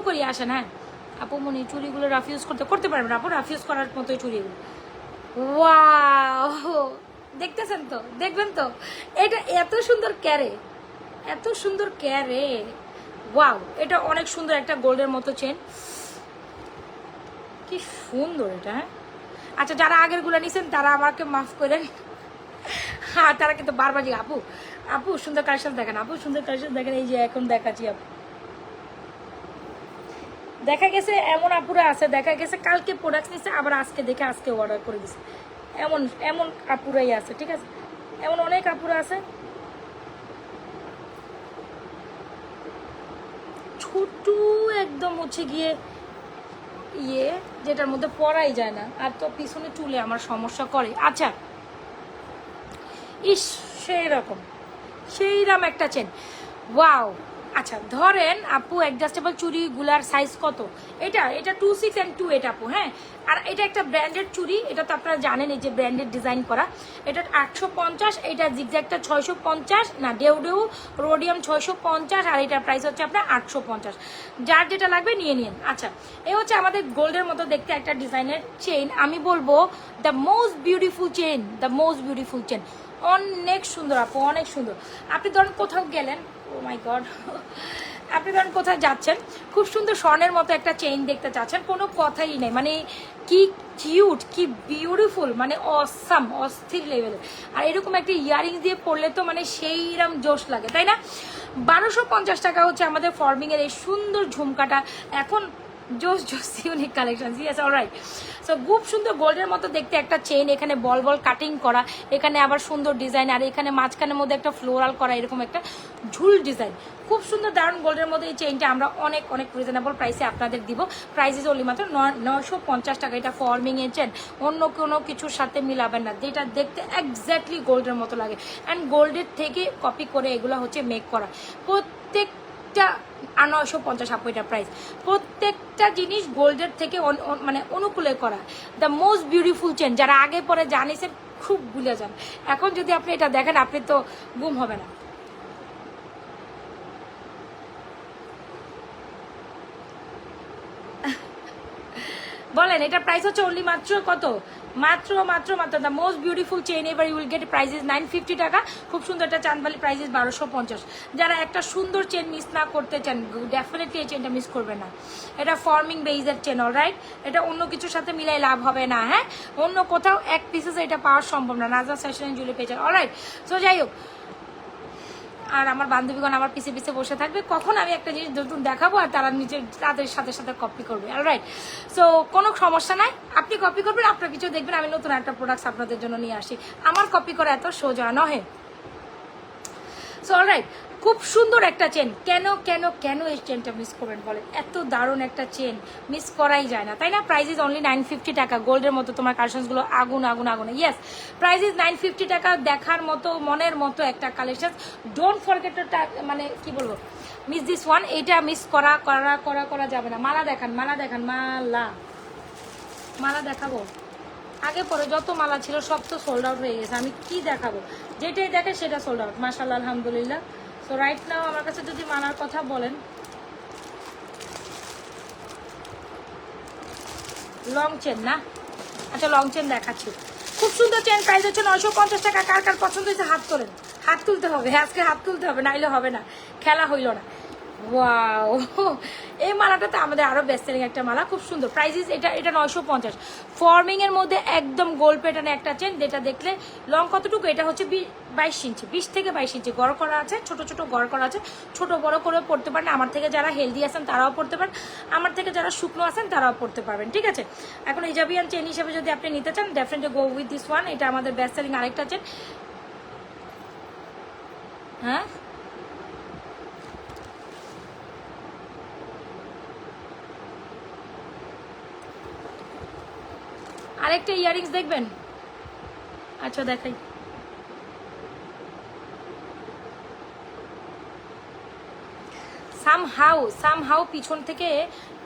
Speaker 1: করি আসেন। হ্যাঁ আপু মনি চুড়িগুলো রাফ ইউজ করতে পারবেন আপু, রাফ ইউজ করার মতোই চুড়িগুলো। ওয়াও দেখতেছেন তো, দেখবেন তো, এটা এত সুন্দর ক্যারে, ওয়াও এটা অনেক সুন্দর একটা গোল্ডের মতো চেন, কি সুন্দর এটা। হ্যাঁ আচ্ছা যারা আগের গুলো নিছেন তারা আমাকে মাফ করেন, হ্যাঁ তারা কিন্তু বারবার আপু সুন্দর কালেকশন দেখেন, এই যে এখন দেখাচ্ছি আপু। দেখা গেছে এমন আপুরা আছে, দেখা গেছে কালকে প্রোডাক্ট নিছে আবার আজকে দেখে আজকে অর্ডার করে দিছে, এমন আপুরাই আছে। ঠিক আছে, এমন অনেক আপুরা আছে। ছোট একদম হচ্ছে গিয়ে যেটার মধ্যে পরাই যায় না, আর তো পিছনে চুলে আমার সমস্যা করে। আচ্ছা ইস সেইরকম একটা চেন, ওয়াও। আচ্ছা ধরেন আপু অ্যাডজাস্টেবল চুড়িগুলার সাইজ কত? এটা 26 and 28 আপু। হ্যাঁ আর এটা একটা ব্র্যান্ডেড চুড়ি, এটা তো আপনারা জানেন এই যে ব্র্যান্ডেড ডিজাইন করা। এটা 850, এটা জিগজ্যাগটা 650, না ডেউ রোডিয়াম 650, আর এটার প্রাইস হচ্ছে আপনার 850। যার যেটা লাগবে নিয়ে নিন। আচ্ছা এই হচ্ছে আমাদের গোল্ডের মতো দেখতে একটা ডিজাইনের চেইন। আমি বলবো দ্য মোস্ট বিউটিফুল চেন, অনেক সুন্দর আপু, অনেক সুন্দর। আপনি ধরেন কোথাও গেলেন, ও মাই গড, আপনি ধরেন কোথায় যাচ্ছেন, খুব সুন্দর স্বর্ণের মতো একটা চেইন দেখতে চাচ্ছেন, কোনো কথাই নেই, মানে কি কিউট, কি বিউটিফুল, মানে অসাম, অস্থির লেভেলের। আর এরকম একটা ইয়ারিংস দিয়ে পরলে তো মানে সেইরকম জোশ লাগে, তাই না? 1250 টাকা হচ্ছে আমাদের ফর্মিংয়ের এই সুন্দর ঝুমকাটা। এখন জোস জোস unique collection, yes alright. So খুব সুন্দর গোল্ডের মতো দেখতে একটা চেইন, এখানে বল বল কাটিং করা, এখানে আবার সুন্দর ডিজাইন, আর এখানে মাঝখানের মধ্যে একটা ফ্লোরাল করা, এরকম একটা ঝুল ডিজাইন, খুব সুন্দর দারুণ গোল্ডের মধ্যে এই চেইনটা আমরা অনেক অনেক রিজনেবল প্রাইসে আপনাদের দিব। প্রাইস ইজ অনলি মাত্র 950 টাকা। এটা ফর্মিং এর চেন, অন্য কোনো কিছুর সাথে মিলাবেন না, যেটা দেখতে একজ্যাক্টলি গোল্ডের মতো লাগে। অ্যান্ড গোল্ডের থেকে কপি করে এগুলো হচ্ছে মেক করা, প্রত্যেকটা 950 আপু এটা প্রাইস। প্রত্যেকটা জিনিস গোল্ডের থেকে মানে অনুকূলে করা। দ্য মোস্ট বিউটিফুল চেন, যারা আগে পরে জানিয়েছেন খুব ভুলে যান, এখন যদি আপনি এটা দেখেন আপনি তো গুম হবে না। বলেন, এটা প্রাইস হচ্ছে অনলি মাত্র কত? মাত্র মাত্র মাত্র দ্য মোস্ট বিউটিফুল চেইন এবার you will get price is 950 টাকা। খুব সুন্দর একটা চাঁদবালি, প্রাইস ইজ 1250। যারা একটা সুন্দর চেন মিস না করতে চান, ডেফিনেটলি এই চেনটা মিস করবে না। এটা ফর্মিং বেইজের চেন, অলরাইট। এটা অন্য কিছুর সাথে মিলাই লাভ হবে না, হ্যাঁ, অন্য কোথাও এক পিসেস এটা পাওয়া সম্ভব না, নাজা ফ্যাশন এন্ড জুয়েলারি পেয়েছেন, অলরাইট। সো যাই হোক, আর আমার বান্ধবীগণ আমার পিছে পিছে বসে থাকবে, কখন আমি একটা জিনিস নতুন দেখাবো আর তারা নিজের তাদের সাথে সাথে কপি করবে, অলরাইট। সো কোনো সমস্যা নাই, আপনি কপি করবেন, আপনার কিছু দেখবেন আমি নতুন একটা প্রোডাক্টস আপনাদের জন্য নিয়ে আসি। আমার কপি করা এত সোজা নহে। সো অলরাইট, খুব সুন্দর একটা চেন। কেন কেন কেন এই চেনটা মিস করবেন বলেন? এত দারুণ একটা চেন মিস করাই যায় না, তাই না? প্রাইস ইজ অনলি 950 টাকা। গোল্ডের মতো তোমার কালেকশনসগুলো আগুন আগুন আগুন, ইয়েস, প্রাইস ইজ 950 টাকা। দেখার মতো, মনের মতো একটা কালেকশন। ডোন্ট ফরগেট টু, মানে কি বলবো, মিস দিস ওয়ান। এইটা মিস করা করা করা করা যাবে না। মালা দেখান, মালা দেখান, মালা, মালা দেখাবো। আগে পরে যত মালা ছিল সব তো সোল্ড আউট হয়ে গেছে, আমি কি দেখাবো? যেটাই দেখে সেটা সোল্ড আউট, মাশাআল্লাহ, আলহামদুলিল্লাহ। সো রাইট নাও আমার কাছে যদি মালার কথা বলেন, লং চেন না, আচ্ছা লং চেন দেখাচ্ছি। খুব সুন্দর চেন, প্রাইস হচ্ছে 950 টাকা। কার কার পছন্দ হয়েছে হাত তোলেন, হাত তুলতে হবে, আজকে হাত তুলতে হবে, নাইলে হবে না, খেলা হইল না। ওয়াও, এই মালাটা তো আমাদের আরো বেস্ট সেলিং একটা মালা, খুব সুন্দর। প্রাইস এটা 950। ফর্মিং এর মধ্যে একদম গোল্ড প্যাটার্নে একটা চেন, যেটা দেখলে লং কতটুকু, এটা হচ্ছে 22 ইঞ্চি, 20 থেকে 22 ইঞ্চি গড় করা আছে, ছোট ছোট গড় করা আছে, ছোট বড় করে পড়তে পারেন। আমার থেকে যারা হেলদি আছেন তারাও পড়তে পারেন, আমার থেকে যারা শুকনো আছেন তারাও পড়তে পারবেন, ঠিক আছে? এখন ইজাবিয়ান চেন হিসেবে যদি আপনি নিতে চান, definitely go with this one. এটা আমাদের বেস্ট সেলিং আরেকটা চেন, হ্যাঁ। আরেকটা ইয়ারিংস দেখবেন, আচ্ছা দেখাই। সামহাউ পিছন থেকে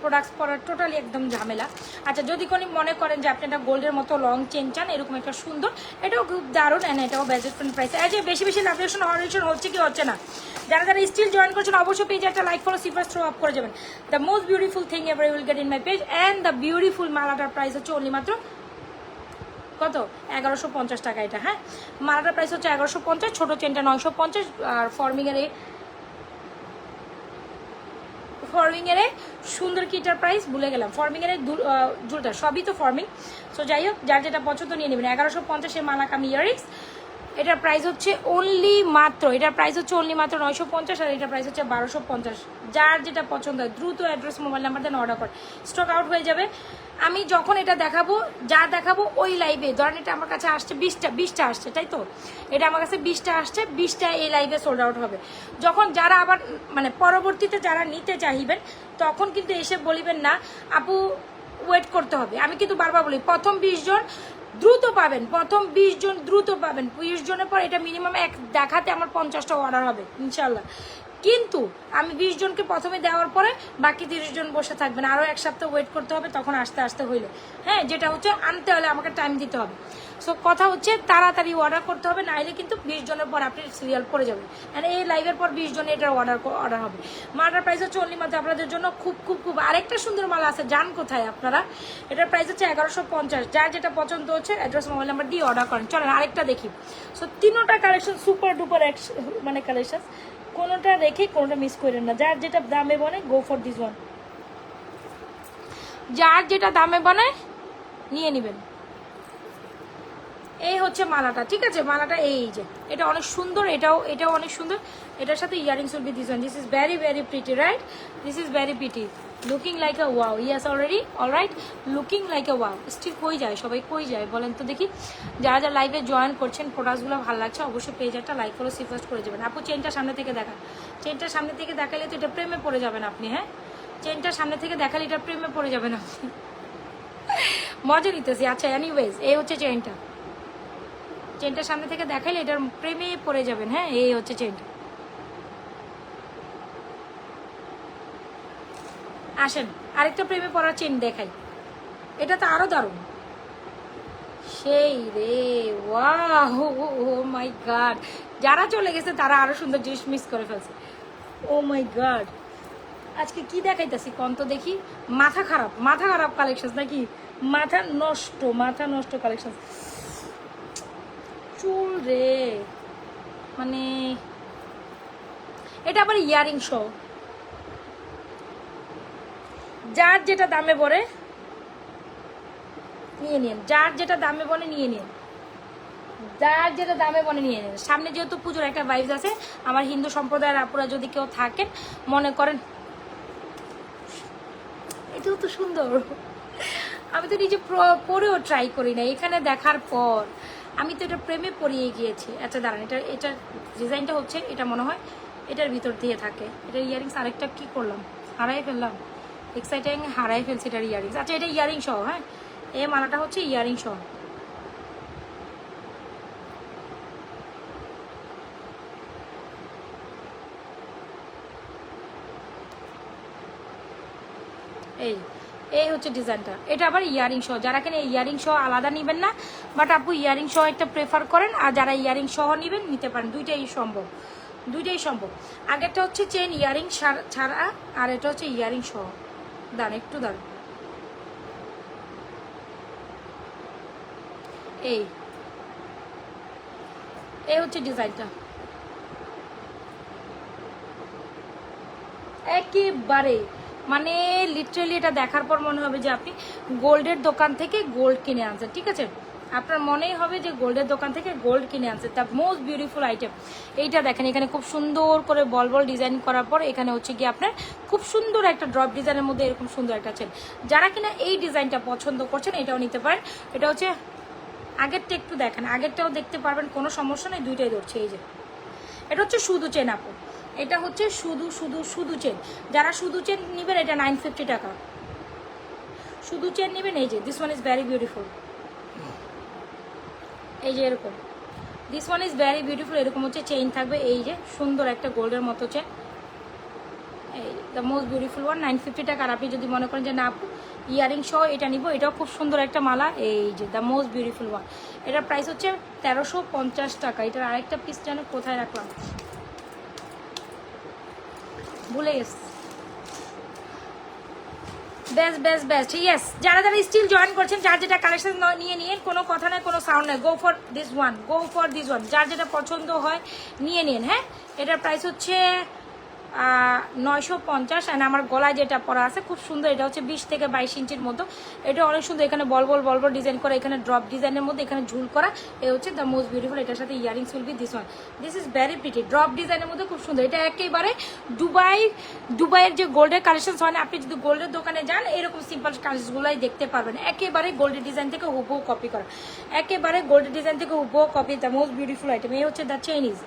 Speaker 1: প্রোডাক্টস পরার টোটালি একদম ঝামেলা। আচ্ছা, যদি কোনো মনে করেন যে আপনি একটা গোল্ডের মতো লং চেন চান, এরকম একটা সুন্দর, এটাও খুব দারুণ, এন্ড এটাও বাজেট ফ্রেন্ড প্রাইস। এই যে বেশি বেশি লাভেশন হরেশন হচ্ছে কি হচ্ছে না, যারা যারা স্টিল জয়েন করছেন অবশ্যই পেজে একটা লাইক ফলো সিফার থ্রো আপ করে যাবেন। The most beautiful thing ever you will get in my page. And the beautiful মালাটার প্রাইস হচ্ছে অনলি মাত্র কত? 1150 টাকা এটা, হ্যাঁ। মালাটার প্রাইস হচ্ছে 1150, ছোটো চেনটা 950, আর ফর্মিংয়ের সুন্দর কিটার প্রাইস ভুলে গেলাম। ফর্মিংয়ের দুটা সবই তো ফর্মিং। সো যাই হোক, যার যেটা পছন্দ নিয়ে নেবেন। 1150-এর মালাকামি ইয়ারিংস, এটার প্রাইস হচ্ছে অনলি মাত্র, এটার প্রাইস হচ্ছে অনলি মাত্র 950, আর এটার প্রাইস হচ্ছে 1250। যার যেটা পছন্দ হয় দ্রুত অ্যাড্রেস, মোবাইল নাম্বার দেন, অর্ডার করে, স্টক আউট হয়ে যাবে। আমি যখন এটা দেখাবো, যা দেখাবো ওই লাইভে, ধরেন এটা আমার কাছে আসছে 20টা আসছে, তাই তো? এটা আমার কাছে 20টা আসছে, 20টা এই লাইভে সোল্ড আউট হবে। যখন যারা আবার মানে পরবর্তীতে যারা নিতে চাইবেন, তখন কিন্তু এসে বলিবেন না আপু ওয়েট করতে হবে। আমি কিন্তু বারবার বলি, প্রথম 20 জন দ্রুত পাবেন, প্রথম 20 জন দ্রুত পাবেন। 20 জনের পর এটা মিনিমাম এক দেখাতে আমার 50টা অর্ডার হবে ইনশাল্লাহ। কিন্তু আমি 20 জনকে প্রথমে দেওয়ার পরে বাকি 30 জন বসে থাকবেন, আরও এক সপ্তাহ ওয়েট করতে হবে, তখন আস্তে আস্তে হইলে, হ্যাঁ, যেটা হচ্ছে আনতে হলে আমাকে টাইম দিতে হবে। সো কথা হচ্ছে তাড়াতাড়ি অর্ডার করতে হবে, নাইলে কিন্তু 20 জনের পর আপনি সিরিয়াল পড়ে যাবে। অ্যান্ড এই লাইভের পর 20 জনে এটার অর্ডার হবে। মালাটার প্রাইস হচ্ছে অনলি মাত্র আপনাদের জন্য খুব খুব খুব আরেকটা সুন্দর মালা আছে, জান কোথায় আপনারা? এটার প্রাইস হচ্ছে 1150। যার যেটা পছন্দ হচ্ছে অ্যাড্রেস মোবাইল নাম্বার দিয়ে অর্ডার করেন। চলেন আরেকটা দেখি। সো তিনোটা কালেকশন সুপার ডুপার মানে কালেকশন, কোনোটা রেখে কোনোটা মিস করেন না। যার যেটা দামে বনে গো ফর দিস ওয়ান, যার যেটা দামে বনে নিয়ে নেবেন। এই হচ্ছে মালাটা, ঠিক আছে? মালাটা এই যে এটা অনেক সুন্দর, এটাও অনেক সুন্দর। এটার সাথে earrings will be this one. This is very very pretty, right? This is very pretty, looking like a wow. Yes already, alright, looking like a wow. Still কই যায়, সবাই কই যায় বলেন তো দেখি? যারা যারা লাইভে জয়েন করছেন, প্রোডাক্টসগুলো ভালো লাগছে, অবশ্যই পেজ একটা লাইক করে সিফার্স্ট করে যাবেন। আপু চেনটা সামনে থেকে দেখান, চেনটা সামনে থেকে দেখালে তো এটা প্রেমে পড়ে যাবেন আপনি। হ্যাঁ, চেনটা সামনে থেকে দেখালে এটা প্রেমে পড়ে যাবেন আপনি। মজা নিতেছি। আচ্ছা, এনিওয়েজ, এই হচ্ছে চেনটা। চেনটা সামনে থেকে দেখাইলে এটার প্রেমে পড়ে যাবেন। হ্যাঁ, এই হচ্ছে চেনটা। আসেন আরেকটা প্রেমে পড়ার চেন দেখাই, এটা তো আরো দারুণ, সেই রে, ওয়াও, ও মাই গড। যারা চলে গেছে তারা আরো সুন্দর জিনিস মিস করে ফেলছে। ও মাই গড, আজকে কি দেখাইতেছি কন তো দেখি? মাথা খারাপ, মাথা খারাপ কালেকশন নাকি? মাথা নষ্ট কালেকশন। চুল রে, মানে এটা আবার ইয়ারিং সহ। যার যেটা দামে পড়ে নিয়ে নিন, যার যেটা দামে বলে নিয়ে নিন, যার যেটা দামে বলে নিয়ে নিন। সামনে যেহেতু পুজোর একটা ভাইবস আছে, আমার হিন্দু সম্প্রদায়ের আপুরা যদি কেউ থাকেন, মনে করেন এটাও তো সুন্দর। আমি তো নিজে পরেও ট্রাই করি না, এখানে দেখার পর আমি তো এটা প্রেমে পড়িয়ে গিয়েছি। আচ্ছা দাঁড়ান, এটার ডিজাইনটা হচ্ছে, এটা মনে হয় এটার ভিতর দিয়ে থাকে। এটার ইয়ারিংস আরেকটা কি করলাম, হারাই ফেললাম, এক্সাইটিং হারাই ফেলছি এটার ইয়ারিংস। আচ্ছা, এটা ইয়ারিং সহ। হ্যাঁ, এই মালাটা হচ্ছে ইয়ারিং সহ। এই এই হচ্ছে ডিজাইনটা। এটা আবার ইয়ারিং সহ। যারা কিনা ইয়ারিং সহ আলাদা নেবেন না, বাট আপু ইয়ারিং সহ একটা প্রেফার করেন, আর যারা ইয়ারিং সহ নেবেন নিতে পারেন, দুইটাই সম্ভব, দুইটাই সম্ভব। আগেরটা হচ্ছে চেন ইয়ারিং ছাড়া, আর এটা হচ্ছে ইয়ারিং সহ। দাঁড়ান একটু দাঁড়ান, এই এই হচ্ছে ডিজাইনটা। একেবারে মানে লিটারালি এটা দেখার পর মনে হবে যে আপনি গোল্ডের দোকান থেকে গোল্ড কিনে আনছেন, ঠিক আছে? আপনার মনেই হবে যে গোল্ডের দোকান থেকে গোল্ড কিনে আনছেন। The most beautiful item. এইটা দেখেন, এখানে খুব সুন্দর করে বল বল ডিজাইন করার পর এখানে হচ্ছে কি আপনার খুব সুন্দর একটা ড্রপ ডিজাইনের মধ্যে এরকম সুন্দর একটা চেন। যারা কিনা এই ডিজাইনটা পছন্দ করছেন এটাও নিতে পারেন। এটা হচ্ছে আগেরটা, একটু দেখেন, আগেরটাও দেখতে পারবেন, কোনো সমস্যা নেই, দুইটাই ধরছে। এই যে এটা হচ্ছে শুধু চেন আপু, এটা হচ্ছে শুধু চেন। যারা শুধু চেন নেবেন এটা 950 টাকা। শুধু চেন নেবেন, এই যে this one is very beautiful, এই যে এরকম, this one is very beautiful. এরকম হচ্ছে চেইন থাকবে, এই যে সুন্দর একটা গোল্ডের মতো চেন, এই দ্য মোস্ট বিউটিফুল ওয়ান, 950 টাকা। আর আপনি যদি মনে করেন যে না আপু ইয়ারিং সহ এটা নিব, এটাও খুব সুন্দর একটা মালা, এই যে দ্য মোস্ট বিউটিফুল ওয়ান। এটার প্রাইস হচ্ছে 1350 টাকা। এটার আরেকটা পিস যেন কোথায় রাখলাম, ভুলে গেছি। Best yes. যারা যারা স্টিল জয়েন করছেন, যার যেটা কালেকশন নিয়ে নিন, কোনো কথা নাই, কোনো সাউন্ড নাই। গো ফর দিস ওয়ান, যার যেটা পছন্দ হয় নিয়ে নিন। হ্যাঁ, এটার প্রাইস হচ্ছে 950। অ্যান্ড আমার গলায় যেটা পরা আছে খুব সুন্দর, এটা হচ্ছে 20 থেকে 22 ইঞ্চির মতো। এটা অনেক সুন্দর, এখানে বল বল ডিজাইন করা, এখানে ড্রপ ডিজাইনের মধ্যে এখানে ঝুল করা। এ হচ্ছে দ্য মোস্ট বিউটিফুল। এটার সাথে earrings will be this one. This is very pretty, drop ডিজাইনের মধ্যে খুব সুন্দর। এটা একেবারে দুবাইয়ের যে গোল্ডের কালেকশন হয় না, আপনি যদি গোল্ডের দোকানে যান এরকম সিম্পল কালেকশনগুলোই দেখতে পারবেন। একেবারে গোল্ডের ডিজাইন থেকে হুবহু কপি করা, একেবারে গোল্ডের ডিজাইন থেকে হুবহু copy. The most beautiful item. এই হচ্ছে দ্য চেইনিজ,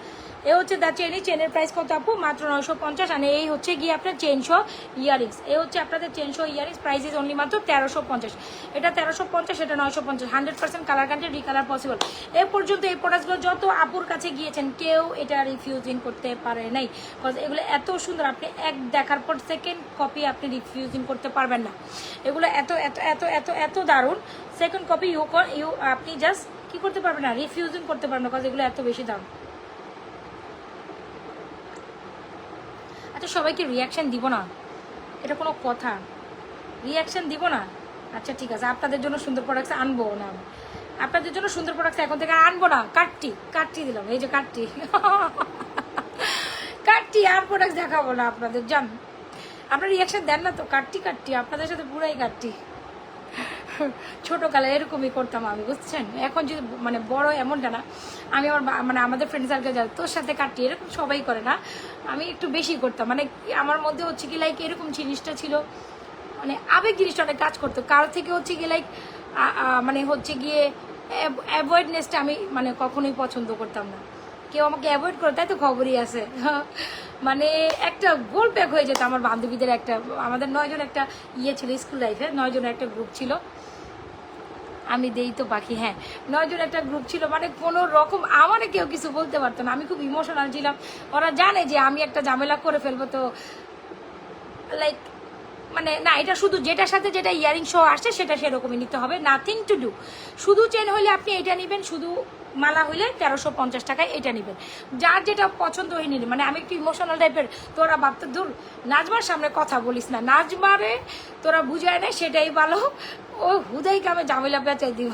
Speaker 1: এ হচ্ছে দ্য চেনের প্রাইস কত আপু? মাত্র 950। আর এই হচ্ছে গিয়ে আপনার চেন শো ইয়ারিংস, এ হচ্ছে আপনাদের chain show earrings, price is only মাত্র 1350। এটা 1350, এটা 950। 100% কালার কান্ট্রি, রিকালার পসিবল। এ পর্যন্ত এই প্রোডাক্টগুলো যত আপুর কাছে গিয়েছেন কেউ এটা রিফিউজিং করতে পারে নাই, বিকজ এগুলো এত সুন্দর, আপনি এক দেখার পর সেকেন্ড কপি আপনি রিফিউজিং করতে পারবেন না। এগুলো এত এত এত এত এত দারুণ। সেকেন্ড কপি আপনি জাস্ট কি করতে পারবে না, রিফিউজিং করতে পারবে না, কারণ এগুলো এত বেশি দাম। আচ্ছা সবাইকে রিয়াকশন দিব না, এটা কোনো কথা? রিয়াকশন দিব না? আচ্ছা ঠিক আছে, আপনাদের জন্য সুন্দর প্রোডাক্টস আনবো না, আপনাদের জন্য সুন্দর প্রোডাক্টস এখন থেকে আনবো না। কাটটি দিলাম, এই যে কাটটি কাটটি, আর প্রোডাক্টস দেখাবো না আপনাদের, জান আপনারা রিয়াকশন দেন না তো, কাটটি আপনাদের সাথে পুরাই কাটটি। ছোটোকালে এরকমই করতাম আমি, বুঝছেন? এখন যদি মানে বড় এমনটা না, আমি আমার মানে আমাদের ফ্রেন্ড সার্কেল যাই তোর সাথে কাটি, এরকম সবাই করে না, আমি একটু বেশি করতাম। মানে আমার মধ্যে হচ্ছে কি লাইক এরকম জিনিসটা ছিল, মানে আবেগ জিনিসটা অনেক কাজ করতো। কারো থেকে হচ্ছে গিয়ে লাইক মানে হচ্ছে গিয়ে অ্যাভয়েডনেসটা আমি মানে কখনোই পছন্দ করতাম না। কেউ আমাকে অ্যাভয়েড করে তাই তো খবরই আছে। মানে একটা গোল প্যাক হয়ে যেত আমার বান্ধবীদের একটা, আমাদের 9 জন একটা ইয়ে ছিল স্কুল লাইফে, 9 জনের একটা গ্রুপ ছিল, আমি দেই তো বাকি, হ্যাঁ 9 জন একটা গ্রুপ ছিল। মানে কোনো রকম আমারে কেউ কিছু বলতে পারতো না, আমি খুব ইমোশনাল ছিলাম। ওরা জানে যে আমি একটা ঝামেলা করে ফেলবো, তো লাইক মানে না, এটা শুধু যেটার সাথে যেটা ইয়ারিং শো আসছে সেটা সেরকমই নিতে হবে, নাথিং টু ডু। শুধু চেন হইলে আপনি এটা নেবেন, শুধু মালা হইলে 1350 টাকায় এটা নেবেন, যার যেটা পছন্দ হয়ে নিলেন। মানে আমি একটু ইমোশনাল টাইপের, তোরা ভাবতে দূর নাজমার সামনে কথা বলিস না, নাজমারে তোরা বুঝায় না সেটাই ভালো, ও হুদাইকে আমি ঝামেলা পেঁচাই দিব।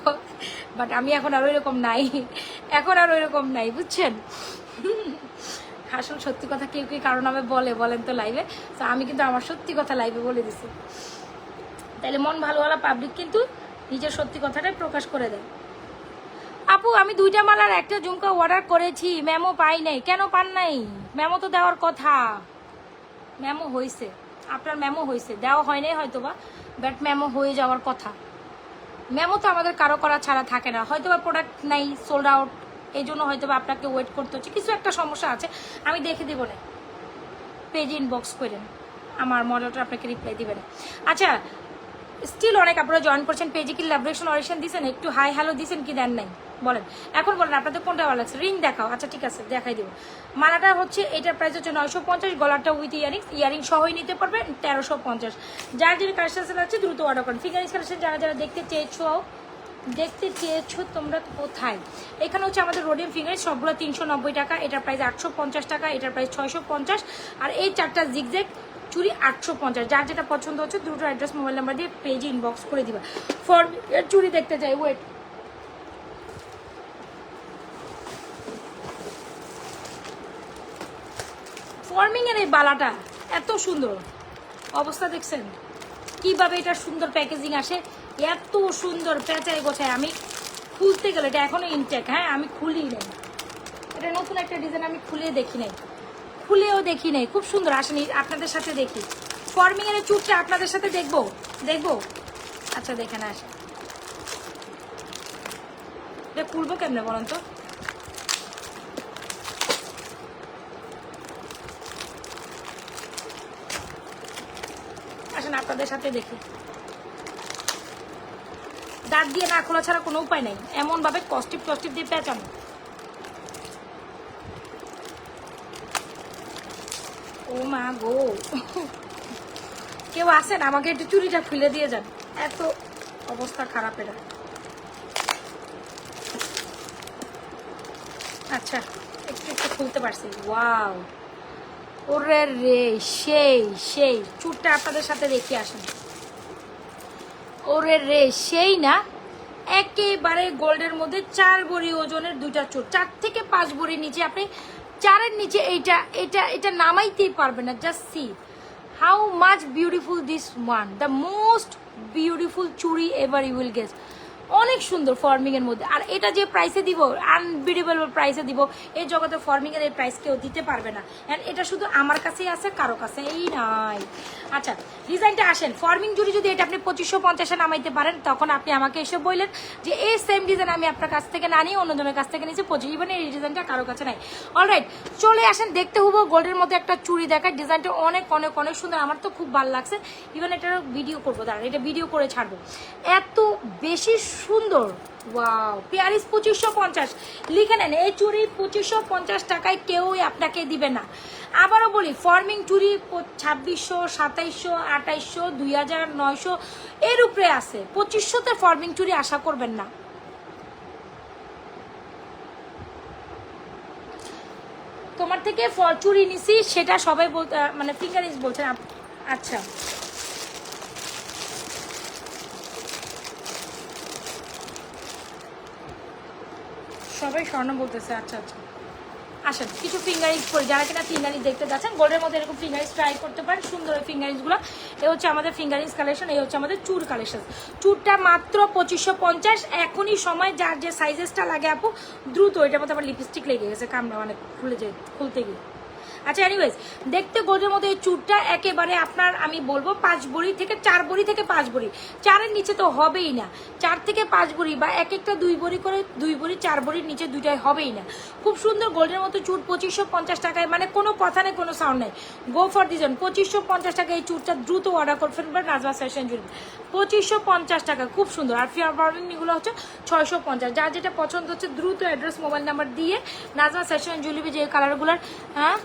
Speaker 1: বাট আমি এখন আর ওইরকম নাই, এখন আর ওইরকম নাই, বুঝছেন? আসল সত্যি কথা কেউ কি কারণ আমি বলেন তো লাইভে, তো আমি কিন্তু আমার সত্যি কথা লাইভে বলে দিছি। তাহলে মন ভালোওয়ালা পাবলিক কিন্তু নিজের সত্যি কথাটাই প্রকাশ করে দেয়। আপু আমি 2টা মালার একটা ঝুমকা অর্ডার করেছি, মেমো পাই নাই। কেন পান নাই? মেমো তো দেওয়ার কথা, মেমো হয়েছে, আপনার মেমো হয়েছে, দেওয়া হয় নাই হয়তো বা, বাট মেমো হয়ে যাওয়ার কথা। মেমো তো আমাদের কারো করা ছাড়া থাকে না, হয়তো বা প্রোডাক্ট নাই, সোল্ড আউট, এই জন্য হয়তো বা আপনাকে ওয়েট করতে হচ্ছে, কিছু একটা সমস্যা আছে, আমি দেখে দিব না, পেজ ইনবক্স করেন, আমার মডেলটা আপনাকে রিপ্লাই দিবে না। আচ্ছা স্টিল অনেক আপনারা জয়েন করছেন, পেজে কি লাভরেশন অরিশন দিয়েছেন, একটু হাই হ্যালো দিয়েছেন কি দেন নাই বলেন, এখন বলেন আপনাদের কোনটা ভালো লাগছে। রিং দেখাও, আচ্ছা ঠিক আছে দেখাই দেবো। মালাটা হচ্ছে এটার প্রাইস হচ্ছে 950, গলাটা উইথ ইয়ারিং সহই নিতে পারবেন 1350। যার যেটা কালেকশন আছে দ্রুত অর্ডার করেন। ফিঙ্গারিংস কালেকশন যারা যারা দেখতে চেয়েছো তোমরা কোথায়? এখানে হচ্ছে আমাদের রোডিয়াম ফিঙ্গারিংস, সবগুলো 390 টাকা, এটার প্রাইস 850 টাকা, এটার প্রাইস 650, আর এই 4টা জিগজ্যাগ চুড়ি 850। যার যেটা পছন্দ হচ্ছে দ্রুত অ্যাড্রেস মোবাইল নাম্বার দিয়ে পেজে ইনবক্স করে দিবা। ফর চুড়ি দেখতে চাই, ওয়েট, ফর্মিং এর এই বালাটা এত সুন্দর অবস্থা দেখছেন কিভাবে এটা সুন্দর প্যাকেজিং আসে, এত সুন্দর পেঁচায় গোছায়। আমি খুলতে গেলে এটা এখনো ইনটেক, হ্যাঁ আমি খুলি নাই, এটা নতুন একটা ডিজাইন, আমি খুলেও দেখি নাই, খুব সুন্দর আসেনি। আপনাদের সাথে দেখি ফর্মিং এর চুটটা আপনাদের সাথে দেখবো। আচ্ছা দেখেন আসে, এটা খুলবো কেমনে বলেন তো? আসেন আপনাদের সাথে দেখি, দাঁত দিয়ে না খোলা ছাড়া কোনো উপায় নাই, এমন ভাবে কস্টিপ দিয়ে পেঁচানো। ও মা গো, কেউ আসেন আমাকে একটু চুড়িটা খুলে দিয়ে যান, এত অবস্থা খারাপ এটা। আচ্ছা একটু খুলতে পারছি, ওয়াও, ওরে রে সেই চুরটা আপনাদের সাথে দেখে আসেন, ওরে রে সেই না, একেবারে গোল্ডের মধ্যে 4 ভরি ওজনের 2টা চুর, 4 থেকে 5 ভরি নিচে, আপনি 4-এর নিচে এটা নামাইতেই পারবেন না। Just see how much beautiful this one, the most beautiful চুড়ি এভার ইউ উইল গেট। অনেক সুন্দর ফর্মিং এর মধ্যে, আর এটা যে প্রাইসে দিব, আনবিলিভেবল প্রাইসে দিব, এই জগতে ফর্মিং এর এই প্রাইস কেউ দিতে পারবে না। এন্ড এটা শুধু আমার কাছেই আছে, কারো কাছেই নাই। আচ্ছা ডিজাইনটা আসেন, ফর্মিং জুড়ি যদি এটা আপনি 2550-এ নামাইতে পারেন, তখন আপনি আমাকে এসে বললেন যে এই সেম ডিজাইন আমি আপনার কাছ থেকে না নিয়ে অন্যজনের কাছ থেকে নিয়েছি 25, ইভেন এই ডিজাইনটা কারো কাছে নাই। অলরাইট চলে আসেন, দেখতে হবো গোল্ডের মধ্যে একটা চুড়ি দেখায়, ডিজাইনটা অনেক অনেক অনেক সুন্দর, আমার তো খুব ভালো লাগছে। ইভেন এটার ভিডিও করবো, দাঁড়ান এটা ভিডিও করে ছাড়বো, এত বেশি সুন্দর। ওয়াও, পেয়ারিস 2550 লিখে নেন, এই চুড়ি 2550 টাকায় কেউই আপনাকে দিবে না। আবারও বলি, ফর্মিং চুড়ি 2600, 2700, 2800, 2900 এর উপরে আছে, 2500তে ফর্মিং চুড়ি আশা করবেন না। তোমার থেকে চুরি নিছি সেটা সবাই বলতে মানে ফিঙ্গার রিংস বলছেন। আচ্ছা সবাই স্বর্ণ বলতেছে। আচ্ছা আচ্ছা আসেন কিছু ফিঙ্গারিংস করি, যারা কিনা ফিঙ্গারিংস দেখতে যাচ্ছেন গোল্ডের মধ্যে এরকম ফিঙ্গারিংস ট্রাই করতে পারেন। সুন্দর ওই ফিঙ্গারিংসগুলো। এ হচ্ছে আমাদের ফিঙ্গারিংস কালেকশন, এই হচ্ছে আমাদের চুর কালেকশন। চুরটা মাত্র 2550। এখনই সময়, যার যে সাইজেসটা লাগে আপু দ্রুত। এটার মধ্যে আমার লিপস্টিক লেগে গেছে কামড়া, মানে খুলতে গিয়ে। আচ্ছা এনিওয়েজ, দেখতে গোল্ডের মধ্যে এই চুরটা একেবারে আপনার আমি বলবো 5 ভরি থেকে 4 ভরি থেকে 5 ভরি, 4-এর নিচে তো হবেই না। 4 থেকে 5 ভরি বা এক একটা 2 ভরি করে, 2 ভরি 4 ভরির নিচে দুইটাই হবেই না। খুব সুন্দর গোল্ডের মতো চুর 2550 টাকায়, মানে কোনো কথা নেই, কোনো সাউন্ড নেই। গো ফর দিজন 2550 টাকায় এই চুরটা দ্রুত অর্ডার করে ফেলবেন নাজমা ফ্যাশন জুয়েলারি। 2550 টাকা, খুব সুন্দর। আর ফিয়ার এগুলো হচ্ছে 650। যার যেটা পছন্দ হচ্ছে দ্রুত অ্যাড্রেস মোবাইল নাম্বার দিয়ে নাজমা ফ্যাশন জুয়েলারি। যে কালারগুলোর হ্যাঁ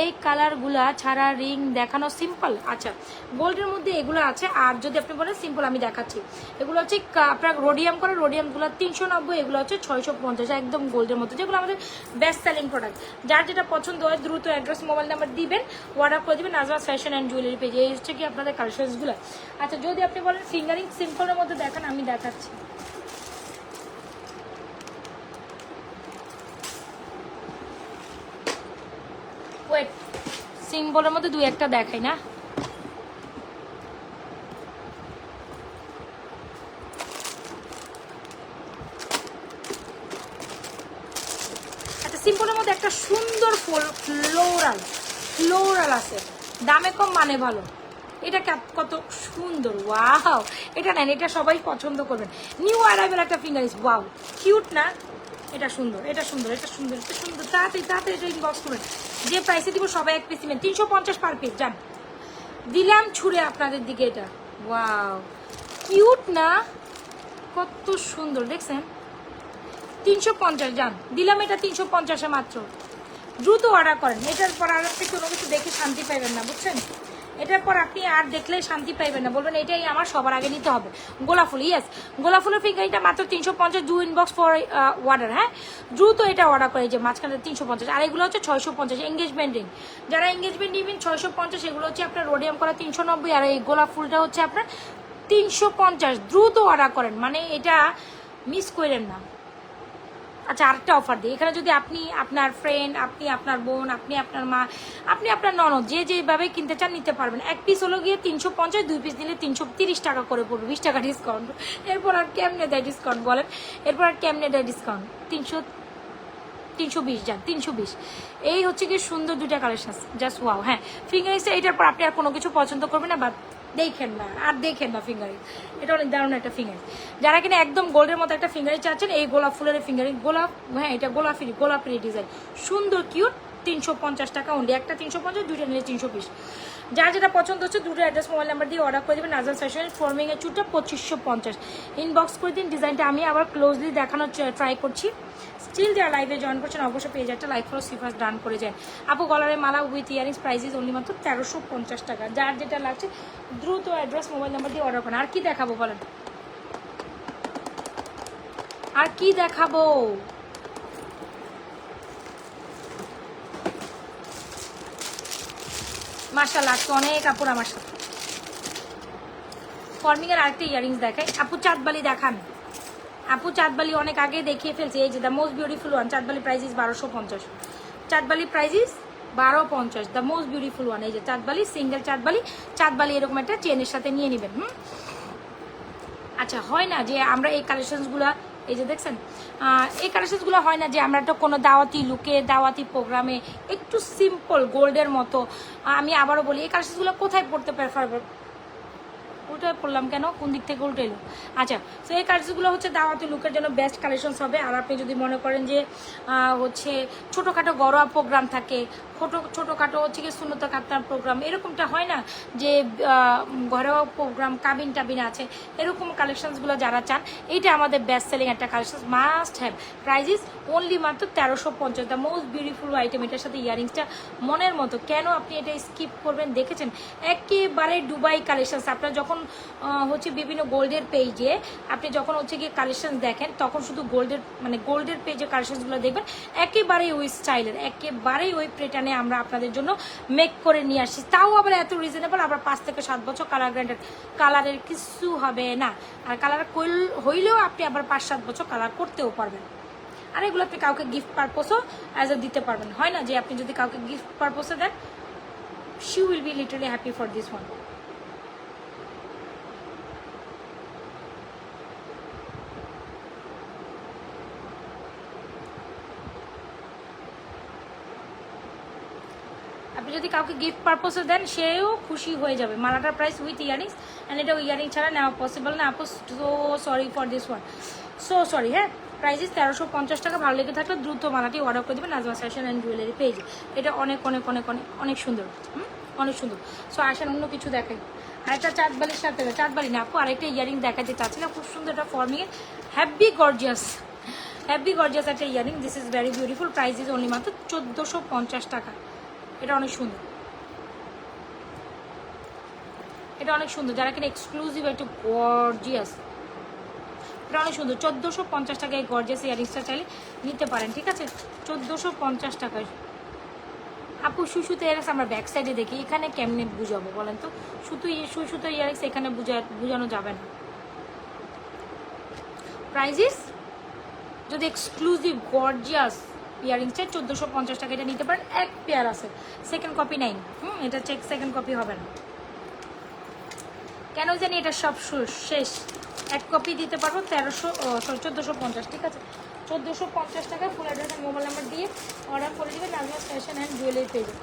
Speaker 1: এই কালারগুলা ছাড়া রিং দেখানো সিম্পল। আচ্ছা গোল্ডের মধ্যে এগুলো আছে। আর যদি আপনি বলেন সিম্পল, আমি দেখাচ্ছি। এগুলো হচ্ছে আপনার রোডিয়াম করে, রোডিয়ামগুলো 390, এগুলো হচ্ছে 650। একদম গোল্ডের মধ্যে, যেগুলো আমাদের বেস্ট সেলিং প্রোডাক্ট। যার যেটা পছন্দ হয় দ্রুত অ্যাড্রেস মোবাইল নাম্বার দিবেন, অর্ডার করে দেবেন নাজমা ফ্যাশন অ্যান্ড জুয়েলারি পেজে। এই হচ্ছে কি আপনাদের কালেকশনসগুলো। আচ্ছা যদি আপনি বলেন ফিঙ্গারিং সিম্পলের মধ্যে দেখান, আমি দেখাচ্ছি। ওয়েট, সিম্বলের মধ্যে 2-1টা দেখাই না। আচ্ছা সিম্পলের মধ্যে একটা সুন্দর ফ্লোরাল আছে, দামে কম মানে ভালো। এটা কত সুন্দর, ওয়াও! এটা নেন, এটা সবাই পছন্দ করবেন। নিউ অ্যারাইভেল একটা ফিঙ্গারিংস, ওয়াও কিউট না? এটা সুন্দর, এটা সুন্দর, এটা সুন্দর, এটা সুন্দর। তাড়াতাড়ি এটা ইনবক্স করবেন। যে প্রাইসে দিব সবাই এক পিস নেবেন, 350 পার পিস। যান দিলাম ছুঁড়ে আপনাদের দিকে। এটা ওয়াও কিউট না? কত সুন্দর দেখছেন? 350। যান দিলাম এটা 350-এ মাত্র। দ্রুত অর্ডার করেন। এটার পর আর আপনি কোনো কিছু দেখে শান্তি পাইবেন না, বুঝছেন? এটার পর আপনি আর দেখলে শান্তি পাইবেন না, বলবেন এটাই আমার সবার আগে নিতে হবে। গোলাফুল, ইয়েস গোলাফুলের ফিঙ্গারিংটা মাত্র 350। Do inbox for order. হ্যাঁ দ্রুত এটা অর্ডার করে, যে মাঝখানে 350। আর এগুলো হচ্ছে 650 এঙ্গেজমেন্ট রিং। যারা এঙ্গেজমেন্ট নিবেন 650। এগুলো হচ্ছে আপনার রোডিয়াম করা 390। আর এই গোলাপ ফুলটা হচ্ছে আপনার 350। দ্রুত অর্ডার করেন, মানে এটা মিস করেন না। আচ্ছা আরেকটা অফার দিই এখানে, যদি আপনি আপনার ফ্রেন্ড, আপনি আপনার বোন, আপনি আপনার মা, আপনি আপনার ননদ, যে যেভাবে কিনতে চান নিতে পারবেন। এক পিস হলো গিয়ে 350, 2 পিস নিলে 330 টাকা করে পড়বে, 20 টাকা ডিসকাউন্ট। এরপর আর কেমনে দেয় ডিসকাউন্ট বলেন? এরপর আর কেমনে দেয় ডিসকাউন্ট? 320। যান 320। এই হচ্ছে কি সুন্দর দুইটা কালেকশন, জাস্ট ওয়াও। হ্যাঁ ফিঙ্গারিংসে এইটার পর আপনি আর কোনো কিছু পছন্দ করবেন না, বা দেখেন না ফিঙ্গারিং। এটা অনেক দারুণ একটা ফিঙ্গারিং। যারা কিনা একদম গোল্ডের মতো একটা ফিঙ্গারিং চাচ্ছেন, এই গোলাপ ফুলের ফিঙ্গারিং, গোলাপ, হ্যাঁ এটা গোলাপের ডিজাইন, সুন্দর কিউট। 350 টাকা অনলি। একটা 350, দুইটা নিলে 320। যার যেটা পছন্দ হচ্ছে দুটো অ্যাড্রেস মোবাইল নাম্বার দিয়ে অর্ডার করে দেবেন। নাজমা ফ্যাশনের ফর্মিংয়ের চুটটা 2550। ইনবক্স করে দিন। ডিজাইনটা আমি আবার ক্লোজলি দেখানোর ট্রাই করছি। স্টিল যারা লাইভে জয়েন করছেন অবশ্যই পেয়ে একটা লাইক ফলো সিফাস ডান করে যায়। আপু গলারে মালা উইথ ইয়ারিংস প্রাইসেস অনলি মাত্র 1350 টাকা। যার যেটা লাগছে দ্রুত অ্যাড্রেস মোবাইল নাম্বার দিয়ে অর্ডার করেন। আর কি দেখাবো বলেন? আর কি দেখাবো? মাশাআল্লাহ আজকে অনেক আপুর আমার সাথে। ফর্মিংয়ের আরেকটা ইয়ারিংস দেখাই। আপু চাঁদবালি দেখান। আপু চাঁদবালি অনেক আগে দেখিয়ে ফেলছে। এই যে দ্য মোস্ট বিউটিফুল ওয়ান, চাঁদবালি প্রাইস 1250। চাঁদবালি price 1250, the most beautiful one. এই যে চাঁদবালি, সিঙ্গেল চাঁদবালি এরকম একটা চেনের সাথে নিয়ে নেবেন। আচ্ছা হয় না যে আমরা এই কালেকশনসগুলো, এই যে দেখছেন এই কালেকশনসগুলো হয় না যে আমরা তো কোনো দাওয়াতি লুকে, দাওয়াতি প্রোগ্রামে একটু সিম্পল গোল্ডের মতো। আমি আবারও বলি এই কালেকশনসগুলো কোথায় পড়তে প্রেফার? উল্টায় পড়লাম কেন? কোন দিক থেকে উল্টে এলো? আচ্ছা তো এই কালেকশনগুলো হচ্ছে দাওয়াতি লুকের জন্য বেস্ট কালেকশনস হবে। আর আপনি যদি মনে করেন যে হচ্ছে ছোটোখাটো ঘরোয়া প্রোগ্রাম থাকে, ছোটোখাটো হচ্ছে কি সুন্নত কাতার প্রোগ্রাম এরকমটা হয় না যে ঘরেও প্রোগ্রাম কাবিন টাবিন আছে, এরকম কালেকশনসগুলো যারা চান এইটা আমাদের বেস্ট সেলিং একটা কালেকশন, মাস্ট হ্যাভ। প্রাইজিস অনলি মাত্র 1350, দ্য মোস্ট বিউটিফুল আইটেম। এটার সাথে ইয়ারিংসটা মনের মতো, কেন আপনি এটা স্কিপ করবেন? দেখেছেন একেবারে দুবাই কালেকশনস। আপনার যখন হচ্ছে বিভিন্ন গোল্ডের পেজে আপনি যখন হচ্ছে গিয়ে কালেকশন দেখেন তখন শুধু গোল্ডের পেজে কালেকশনসগুলো দেখবেন একেবারেই ওই স্টাইলের, একেবারেই ওই প্যাটার্নে আমরা আপনাদের জন্য মেক করে নিয়ে আসি, তাও আবার এত রিজনেবল। আবার 5 থেকে 7 বছর কালার গ্যারান্টেড, কালারের কিছু হবে না। আর কালার হইলেও আপনি আবার 5-7 বছর কালার করতেও পারবেন। আর এগুলো আপনি কাউকে গিফট পারপোসও অ্যাজ এ দিতে পারবেন। হয় না যে আপনি যদি কাউকে গিফট পারপোসে দেন, she will be literally happy for this one. আপনি যদি কাউকে গিফট পারপোসে দেন সেও খুশি হয়ে যাবে। মালাটার প্রাইস উইথ ইয়ারিংস, অ্যান্ড এটা ইয়ারিং ছাড়া নেওয়া পসিবল না আপু, so sorry for this one, so sorry. হ্যাঁ, প্রাইস 1350 টাকা। ভালো লেগে থাকলে দ্রুত মালাটি অর্ডার করে দেবেন নাজমা ফ্যাশন অ্যান্ড জুয়েলারি পেজে। এটা অনেক অনেক অনেক অনেক অনেক সুন্দর, অনেক সুন্দর। সো আসেন অন্য কিছু দেখাই। আরেকটা চাঁদবালির সাথে, চাঁদবালি না আপু, আরেকটা ইয়ারিং দেখাতে চাচ্ছি না, খুব সুন্দর একটা ফর্মিংয়ে হ্যাপি গর্জিয়াস একটা earring. This is very beautiful. Price is only মাত্র 1450 টাকা। এটা অনেক সুন্দর, এটা অনেক সুন্দর। যারা কিনা এক্সক্লুসিভ একটু গর্জিয়াস, এটা অনেক সুন্দর। 1450 টাকায় গর্জিয়াস ইয়ারিংসটা চাইলে নিতে পারেন, ঠিক আছে? 1450 টাকায়। আপু সুতো ইয়ারিংস আমরা ব্যাক সাইডে দেখি, এখানে কেমনে বুঝাবো বলেন তো? সুতো ইয়ারিংস এখানে বুঝানো যাবে না। প্রাইজিস যদি এক্সক্লুসিভ গর্জিয়াস ইয়ারিংস চাই 1450 টাকা, এটা নিতে পারেন। এক পেয়ার আছে, সেকেন্ড কপি নাই। এটা চেক সেকেন্ড কপি হবে না, কেন জানি এটা সব শেষ। এক কপি দিতে পারবো 1450, ঠিক আছে? 1450 টাকা ফুল অ্যাড্রেস আর মোবাইল নাম্বার দিয়ে অর্ডার করে দেবেন নাজমা ফ্যাশন অ্যান্ড জুয়েলারি পেজে।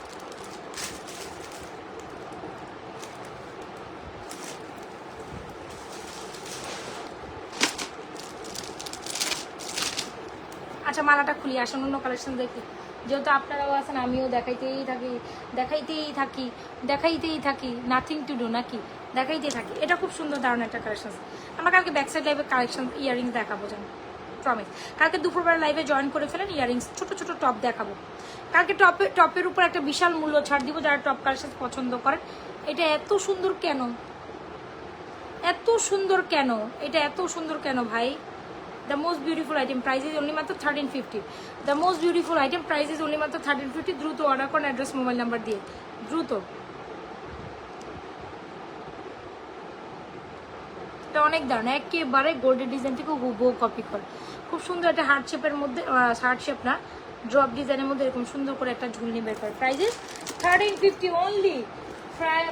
Speaker 1: আচ্ছা, মালাটা খুলি, আসুন অন্য কালেকশন দেখি। যেহেতু আপনারাও আছেন, আমিও দেখাইতেই থাকি, নাথিং টু ডু নাকি, দেখাইতেই থাকি। এটা খুব সুন্দর দারুণ একটা কালেকশন। আমরা কালকে ব্যাক সাইড লাইভে কালেকশন ইয়ারিংস দেখাবো, জানো প্রমিস। কালকে দুপুরবেলা লাইভে জয়েন করে ফেলেন, ইয়ারিংস ছোট ছোট টপ দেখাবো। কালকে টপের উপর একটা বিশাল মূল্য ছাড় দিব যারা টপ কালেকশন পছন্দ করেন। এটা এত সুন্দর কেন, এটা এত সুন্দর কেন ভাই? The most beautiful item price is only মাত্র 1350. The most beautiful item price is only মাত্র 1350. দ্রুত অর্ডার করুন অ্যাড্রেস মোবাইল নাম্বার দিয়ে, দ্রুত। এটা অনেক দারুণ, একেবারে গোল্ডের ডিজাইন থেকে হুবহু কপি করে। খুব সুন্দর একটা হার্ট শেপের মধ্যে, হার্ট শেপ না, ড্রপ ডিজাইনের মধ্যে এরকম সুন্দর করে একটা ঝুলনি বের করে। Price is 1350 only.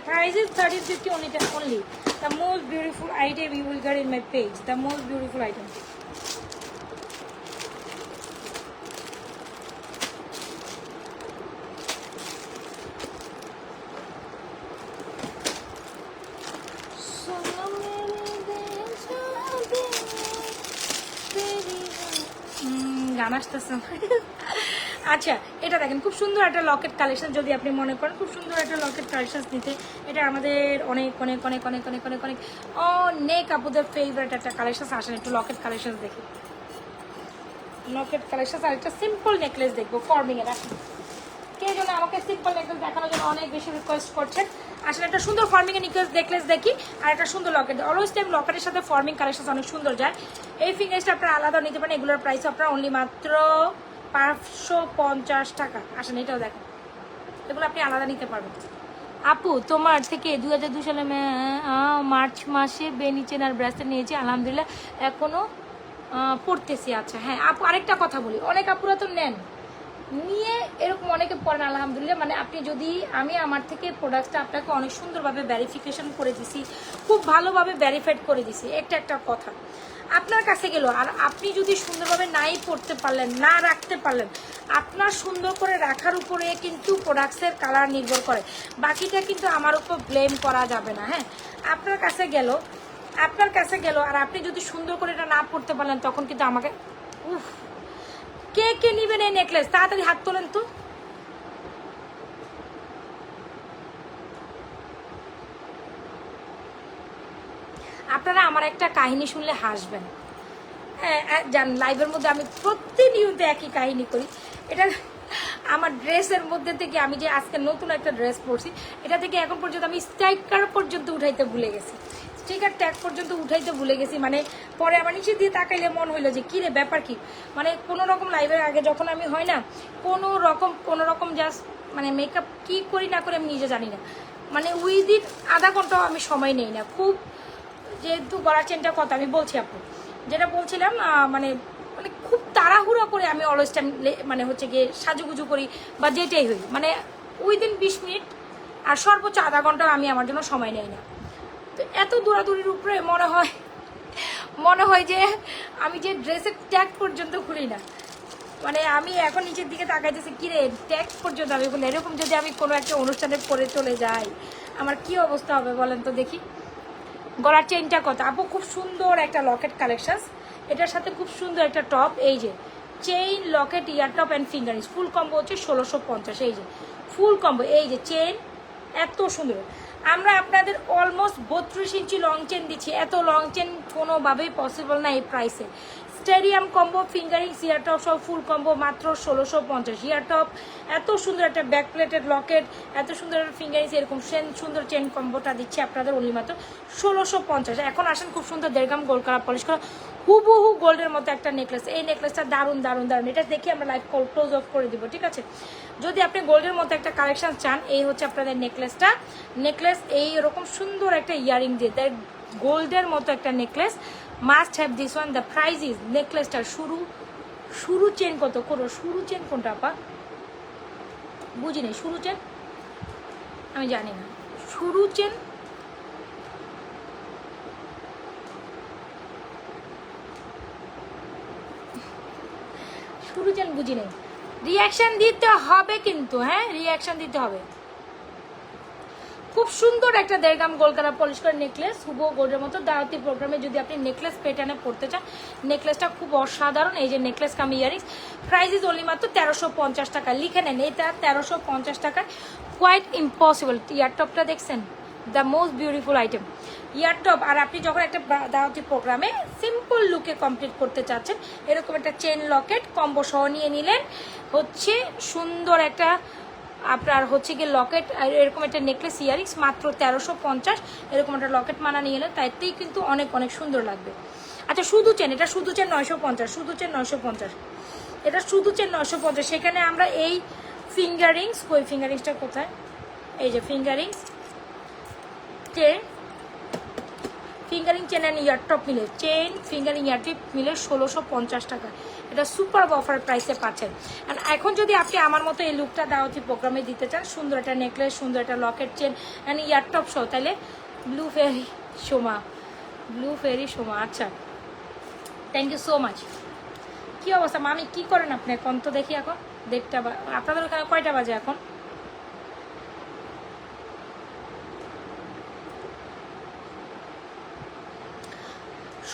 Speaker 1: Price is 1350 only. The most beautiful item you will get in my page. The most beautiful item. গান আসতেছে। আচ্ছা, এটা দেখেন খুব সুন্দর একটা লকেট কালেকশন। যদি আপনি মনে করেন খুব সুন্দর একটা লকেট কালেকশন নিতে, এটা আমাদের অনেক অনেক অনেক অনেক অনেক অনেক অনেক অনেক আপুদের ফেভারিট একটা কালেকশন। আসেন একটু লকেট কালেকশন দেখি, লকেট কালেকশন। আর একটা সিম্পল নেকলেস দেখবো ফর্মিং এর। আসেন, কে যেন আমাকে সিম্পল নেকলেস দেখানোর জন্য অনেক বেশি রিকোয়েস্ট করছেন। আসলে একটা সুন্দর ফর্মিং এর নেকলেস দেখি, আর একটা সুন্দর লকেট। অলওয়েজ টাইম লকেটের সাথে ফর্মিং কালেকশন অনেক সুন্দর যায়। এই ফিঙ্গার্সটা আপনারা আলাদা নিতে পারেন, এগুলোর প্রাইস আপনারা অনলি মাত্র 550 টাকা। আসেন এটাও দেখেন, এগুলো আপনি আলাদা নিতে পারবেন। আপু তোমার থেকে 2002 সালে মার্চ মাসে বেনি চেনার ব্রেসলেট নিয়েছি, আলহামদুলিল্লাহ এখনো পড়তেছি। আচ্ছা হ্যাঁ আপু, আরেকটা কথা বলি, অনেক আপুরা তো নেন, নিয়ে এরকম অনেকে পড়েন আলহামদুলিল্লাহ। মানে আপনি যদি, আমি আমার থেকে প্রোডাক্টটা আপনাকে অনেক সুন্দরভাবে ভেরিফিকেশন করে দিছি, খুব ভালোভাবে ভেরিফাইড করে দিছি। একটা কথা আপনার কাছে গেল, আর আপনি যদি সুন্দরভাবে নাই পড়তে পারলেন, না রাখতে পারলেন, আপনার সুন্দর করে রাখার উপরে কিন্তু প্রোডাক্টসের কালার নির্ভর করে। বাকিটা কিন্তু আমার উপর ব্লেম করা যাবে না। হ্যাঁ, আপনার কাছে গেল, আর আপনি যদি সুন্দর করে এটা না পড়তে পারলেন, তখন কিন্তু আমাকে কে কে নেবেন এই নেকলেস? তাড়াতাড়ি হাত তোলেন তো, আপনারা আমার একটা কাহিনী শুনলে হাসবেন। হ্যাঁ জান, লাইভের মধ্যে আমি প্রতিনিয়ত একই কাহিনী করি। এটা আমার ড্রেসের মধ্যে থেকে, আমি যে আজকে নতুন একটা ড্রেস পরছি, এটা থেকে এখন পর্যন্ত আমি স্টিকার পর্যন্ত উঠাইতে ভুলে গেছি, স্টিকার ট্যাগ পর্যন্ত উঠাইতে ভুলে গেছি। মানে পরে আমার নিচে দিয়ে তাকাইলে মন হইলো যে কী রে ব্যাপার কি, মানে কোনো রকম লাইভের আগে যখন আমি হয় না কোনো রকম জাস্ট মানে মেকআপ কী করি না করে আমি নিজে জানি না, মানে উইদিন আধা ঘন্টাও আমি সময় নেই না। খুব যেহেতু গলার চেনটার কথা আমি বলছি আপু, যেটা বলছিলাম মানে মানে খুব তাড়াহুড়া করে আমি অলওয়েজ টাইম মানে হচ্ছে গিয়ে সাজুগুজু করি বা যেটাই হই, মানে উইদিন 20 মিনিট আর সর্বোচ্চ আধা ঘন্টা আমি আমার জন্য সময় নেই না। তো এত দৌড়াদৌড়ির উপরে মনে হয় যে আমি যে ড্রেসের ট্যাগ পর্যন্ত খুলি না। মানে আমি এখন নিচের দিকে তাকাইতেছি, কিরে ট্যাগ পর্যন্ত আমি বলি, এরকম যদি আমি কোনো একটা অনুষ্ঠানে পরে চলে যাই আমার কি অবস্থা হবে বলেন তো দেখি। গলার চেনটা কত আপু, খুব সুন্দর একটা লকেট কালেকশন, এটার সাথে খুব সুন্দর একটা টপ, এই যে chain Locket year top and fingerings full combo হচ্ছে 1650। এই যে ফুল কম্বো, এই যে চেন এত সুন্দর। আমরা আপনাদের অলমোস্ট 32 ইঞ্চি লং চেন দিচ্ছি, এত লং চেন কোনোভাবেই পসিবল না এই প্রাইসে। স্টেডিয়াম কম্বো ফিঙ্গারিংস ইয়ার টপ সব ফুল কম্বো মাত্র 1650। ইয়ার টপ এত সুন্দর একটা ব্যাক প্লেটেড লকেট, এত সুন্দর একটা ফিঙ্গারিংস, এরকম সুন্দর চেন কম্বোটা দিচ্ছি আপনাদের অনলি মাত্র 1650। এখন আসেন খুব সুন্দর দেড়গাম গোল্ড কালার পলিশ করা হুবহু গোল্ডের মতো একটা নেকলেস। এই নেকলেসটা দারুণ দারুণ দারুণ, এটা দেখে আমরা লাইভ ক্লোজ অফ করে দিব, ঠিক আছে। যদি আপনি গোল্ডের মতো একটা কালেকশন চান, এই হচ্ছে আপনাদের নেকলেসটা। নেকলেস এই এরকম সুন্দর একটা ইয়ারিং দিয়ে তাই গোল্ডের মতো একটা necklace, must have this one. The price is, নেকলেসটার শুরু চেন কত করো, শুরু চেন কোনটা আপা বুঝি নেই, শুরু চেন আমি জানি না, শুরু চেন বুঝি নেই। রিয়াকশন দিতে হবে কিন্তু, হ্যাঁ রিয়াকশন দিতে হবে। খুব সুন্দর একটা দেড়গাম গোল্ড কালার পলিশ করে নেকলেস, হুবহু গোল্ডের মতো। দাওয়াতি প্রোগ্রামে যদি আপনি নেকলেস প্যাটার্নে পড়তে চান, নেকলেসটা খুব অসাধারণ। এই যে necklace cum earrings, price is only মাত্র 1350 টাকা। লিখে নেন, এটা 1350 টাকায় কোয়াইট ইম্পসিবল। ইয়ারটপটা দেখছেন, the most beautiful item eartop. আর আপনি যখন একটা দাওয়াতি প্রোগ্রামে সিম্পল লুকে কমপ্লিট করতে চাচ্ছেন, এরকম একটা চেন লকেট কম্বো সহ নিয়ে নিলেন, হচ্ছে সুন্দর একটা আপনার হচ্ছে গিয়ে লকেট, এরকম একটা নেকলেস ইয়ারিংস মাত্র 1350। এরকম একটা লকেট মানা নিয়ে এলেন, তাইতেই কিন্তু অনেক অনেক সুন্দর লাগবে। আচ্ছা শুধু চেন, এটা শুধু চেন 950, শুধু চেন 950, এটা শুধু চেন 950। সেখানে আমরা এই ফিঙ্গারিংস, কই ফিঙ্গারিংসটা কোথায়, এই যে finger rings chain, finger ring chain and eartop মিলে, চেন ফিঙ্গারিং ইয়ারটিপ মিলে 1650 টাকা। এটা সুপার অফার প্রাইসে পাচ্ছেন। অ্যান্ড এখন যদি আপনি আমার মতো এই লুকটা দাওয়াতি প্রোগ্রামে দিতে চান, সুন্দর একটা নেকলেস, সুন্দর একটা লকেট চেন অ্যান্ড ইয়ারটপ সহ, তাহলে ব্লু ফেরি সোমা। আচ্ছা থ্যাংক ইউ সো মাচ। কী অবস্থা মামি, কী করেন আপনি এখন তো দেখি, এখন 1:30, আপনাদের ওখানে কয়টা বাজে এখন?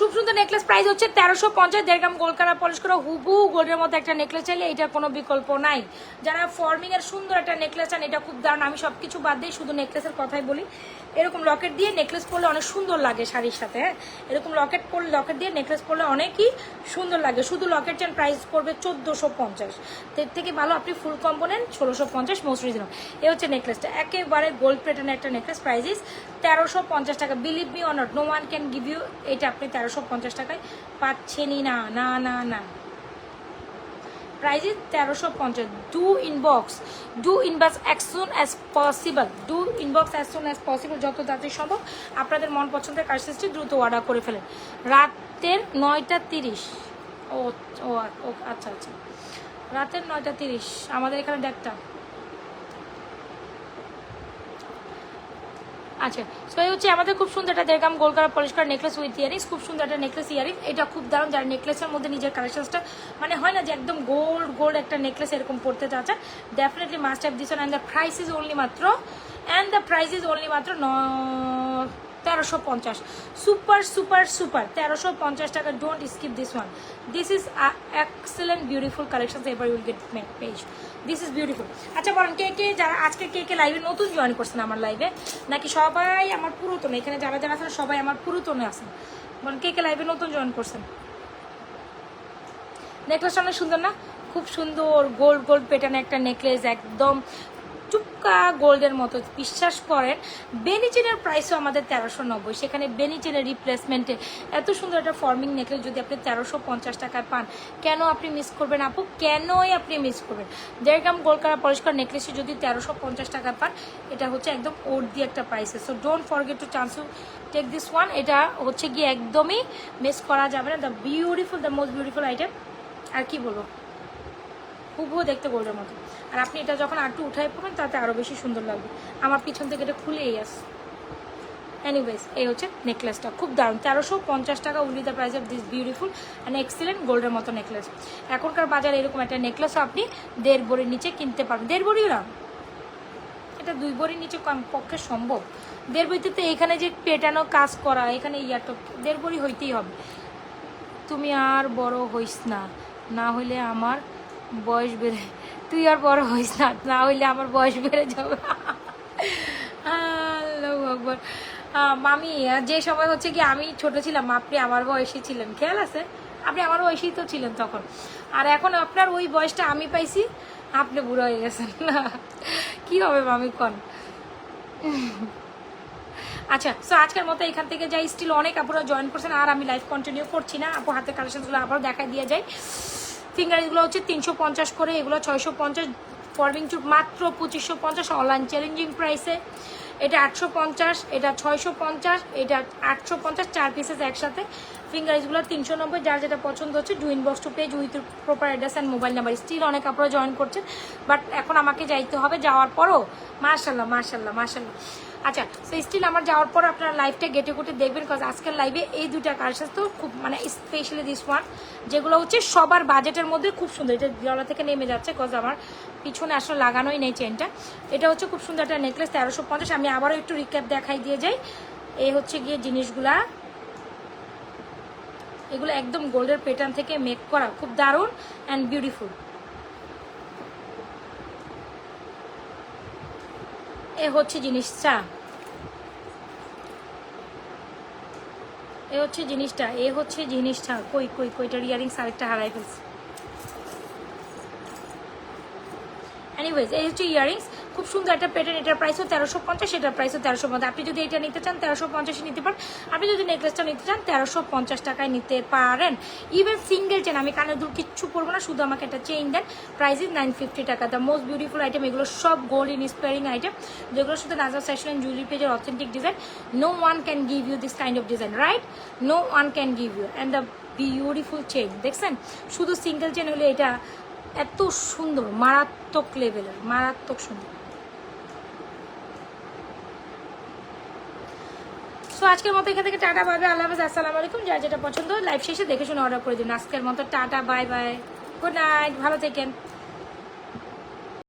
Speaker 1: খুব সুন্দর নেকলেস, প্রাইস হচ্ছে 1350। দেড়গাম গোল্ড কালার পলিশ করা হুবহু গোল্ডের মতো একটা নেকলেস চাইলে এটার কোনো বিকল্প নাই। যারা ফর্মিং এর সুন্দর একটা নেকলেস চান, এটা খুব দারুণ। আমি সব কিছু বাদ দিয়ে শুধু নেকলেসের কথাই বলি। এরকম লকেট দিয়ে নেকলেস পরলে অনেক সুন্দর লাগে শাড়ির সাথে, হ্যাঁ এরকম লকেট দিয়ে নেকলেস পরলে অনেকই সুন্দর লাগে। শুধু লকেট চান, প্রাইস পড়বে 1450। এর থেকে ভালো আপনি ফুল কম্পোনেন্ট 1650 মোস্ট রিজনেবল। এ হচ্ছে নেকলেসটা, একেবারে গোল্ড প্যাটার্নের একটা নেকলেস, প্রাইস ইজ 1350 টাকা। Believe me or not, no one can give you, এটা আপনি 1350 টাকায় পাচ্ছেনই না, না না না। Price is 1350। Do inbox as soon as possible, যত তাড়াতাড়ি সম্ভব আপনাদের মন পছন্দের কার্সেসটি দ্রুত অর্ডার করে ফেলেন। রাতের 9:30, ও আচ্ছা রাতের 9:30 আমাদের এখানে দেখটা। আচ্ছা সো এই হচ্ছে আমাদের খুব সুন্দর একটা দেড়গাম গোল্ড কালার পলিশ করা নেকলেস উইথ ইয়ারিংস, খুব সুন্দর একটা নেকলেস ইয়ারিং। এটা খুব দারুণ, যারা নেকলেসের মধ্যে নিজের কালেকশনসটা মানে হয় না যে একদম গোল্ড একটা নেকলেস এরকম পড়তে চাচ্ছেন, definitely must have this one. And the price is only মাত্র 1350, সুপার সুপার সুপার 1350 টাকা। Don't skip this one, this is excellent beautiful collection, এবার will get page, this is beautiful. আচ্ছা বলেন কে কে যারা আজকে কে কে লাইভে নতুন জয়েন করছেন আমার লাইভে, নাকি সবাই আমার পুরাতন? এখানে যারা যারা আছেন সবাই আমার পুরাতনে আছেন, বলেন কে কে লাইভে নতুন জয়েন করছেন। নেকলেসটা অনেক সুন্দর না? খুব সুন্দর গোল্ড গোল্ড প্যাটার্ন একটা নেকলেস, একদম চুপকা গোল্ডের মতো। বিশ্বাস করেন বেনিচেনের প্রাইসও আমাদের 1390, সেখানে বেনিচেনের রিপ্লেসমেন্টে এত সুন্দর একটা ফর্মিং নেকলেস যদি আপনি 1350 টাকায় পান, কেন আপনি মিস করবেন আপু? কেনই আপনি মিস করবেন? 1.5 গ্রাম গোল্ড কালার পরিষ্কার নেকলেসে যদি 1350 টাকায় পান, এটা হচ্ছে একদম ওর দিয়ে একটা প্রাইসে। So don't forget to chance to take this one. এটা হচ্ছে গিয়ে একদমই মিস করা যাবে না। The beautiful, the most beautiful item. আর কি বলবো, হুবহু দেখতে গোল্ডের মতো। আর আপনি এটা যখন আটটু উঠাই পড়বেন তাতে আরও বেশি সুন্দর লাগবে। আমার পিছন থেকে এটা খুলেই আসে। এনিওয়েজ, এই হচ্ছে নেকলেসটা, খুব দারুণ। 1350 টাকা with the price of this beautiful and excellent গোল্ডের মতো নেকলেস। এখনকার বাজারে এরকম একটা নেকলেসও আপনি 1.5 ভরির নিচে কিনতে পারবেন। 1.5 ভরিও না, এটা 2 ভরির নিচে কম পক্ষে সম্ভব। 1.5 ভরিতে তো এখানে যে পেটানো কাজ করা, এখানে ইয়ারটা 1.5 ভরি হইতেই হবে। তুমি আর বড় হইস না, না হইলে আমার বয়স বেড়ে, তুই আর বড় হইস না, না হইলে আমার বয়স বেড়ে যাবে। আল্লাহু আকবার। মামি যে সময় হচ্ছে কি আমি ছোট ছিলাম, আপনি আমার বয়সী ছিলেন, খেয়াল আছে? আপনি আমার বয়সী তো ছিলেন তখন, আর এখন আপনার ওই বয়সটা আমি পাইছি, আপনি বুড়ো হয়ে গেছেন। কি হবে মামি কন? আচ্ছা, সো আজকের মতো এখান থেকে যাই। স্টিল অনেক আপুরা জয়েন করছেন, আর আমি লাইভ কন্টিনিউ করছি না। আপু হাতের কালেকশনগুলো আবার দেখা দিয়ে যায়। ফিঙ্গারিংগুলো হচ্ছে 350 করে, এগুলো 650। ফর্মিং চুপ মাত্র 2550 অনলাইন চ্যালেঞ্জিং প্রাইসে। এটা 850, এটা 650, এটা 850, 4 পিসেস একসাথে। ফিঙ্গারিংসগুলো 390। যার যেটা পছন্দ হচ্ছে do inbox to page with proper address and mobile number. Still অনেক আপনারা জয়েন করছেন, বাট এখন আমাকে যাইতে হবে। যাওয়ার পরও মাশাল্লাহ মাশাল্লাহ মাশাল্লাহ। আচ্ছা, সো স্টিল আমার যাওয়ার পর আপনারা লাইভটা গেটে গুটে দেখবেন, বিকজ আজকের লাইভে এই দুইটা কালেকশন তো খুব মানে স্পেশালি দিস ওয়ান, যেগুলো হচ্ছে সবার বাজেটের মধ্যে খুব সুন্দর। এটা গলা থেকে নেমে যাচ্ছে, বিকজ আমার পিছনে আসলে লাগানোই নেই চেনটা। এটা হচ্ছে খুব সুন্দর একটা নেকলেস, 1350। আমি আবারও একটু রিক্যাপ দেখাই দিয়ে যাই। এই হচ্ছে গিয়ে জিনিসগুলা, এগুলো একদম গোল্ডের প্যাটার্ন থেকে মেক করা, খুব দারুণ অ্যান্ড বিউটিফুল। এ হচ্ছে জিনিসটা, এ হচ্ছে জিনিসটা, এ হচ্ছে জিনিসটা। কই কই কইটার ইয়ারিংস আরেকটা হারাই ফেলছে। এনিওয়েজ, এই হচ্ছে ইয়ারিংস, খুব সুন্দর একটা প্যাটার্ন। এটার প্রাইসও 1350, এটার প্রাইসও 1350। আপনি যদি এটা নিতে চান 1350 নিতে পারেন। আপনি যদি নেকলেসটা নিতে চান 1350 টাকায় নিতে পারেন। ইভেন সিঙ্গেল চেন, আমি কানের দুল কিচ্ছু পরবো না, শুধু আমাকে একটা চেইন দেন। প্রাইস ইজ 950 টাকা। দ্য মোস্ট বিউটিফুল আইটেম, এগুলো সব গোল্ড ইন্সপায়ারিং আইটেম, যেগুলো শুধু নাজার ফ্যাশন অ্যান্ড জুয়েলারি পেজের authentic design. No one can give you this kind of design, right? No one can give you. And the beautiful chain দেখছেন, শুধু single chain হলে এটা এত সুন্দর, মারাত্মক লেভেলের, মারাত্মক সুন্দর। সো আজকের মতো এখান থেকে টাটা বাই বাই, আল্লাহ হাফেজ, আসসালামু আলাইকুম। যার যেটা পছন্দ লাইভ শেষে দেখে শুনে অর্ডার করে দিন। আজকের মতো tata bye bye, good night, ভালো থাকেন।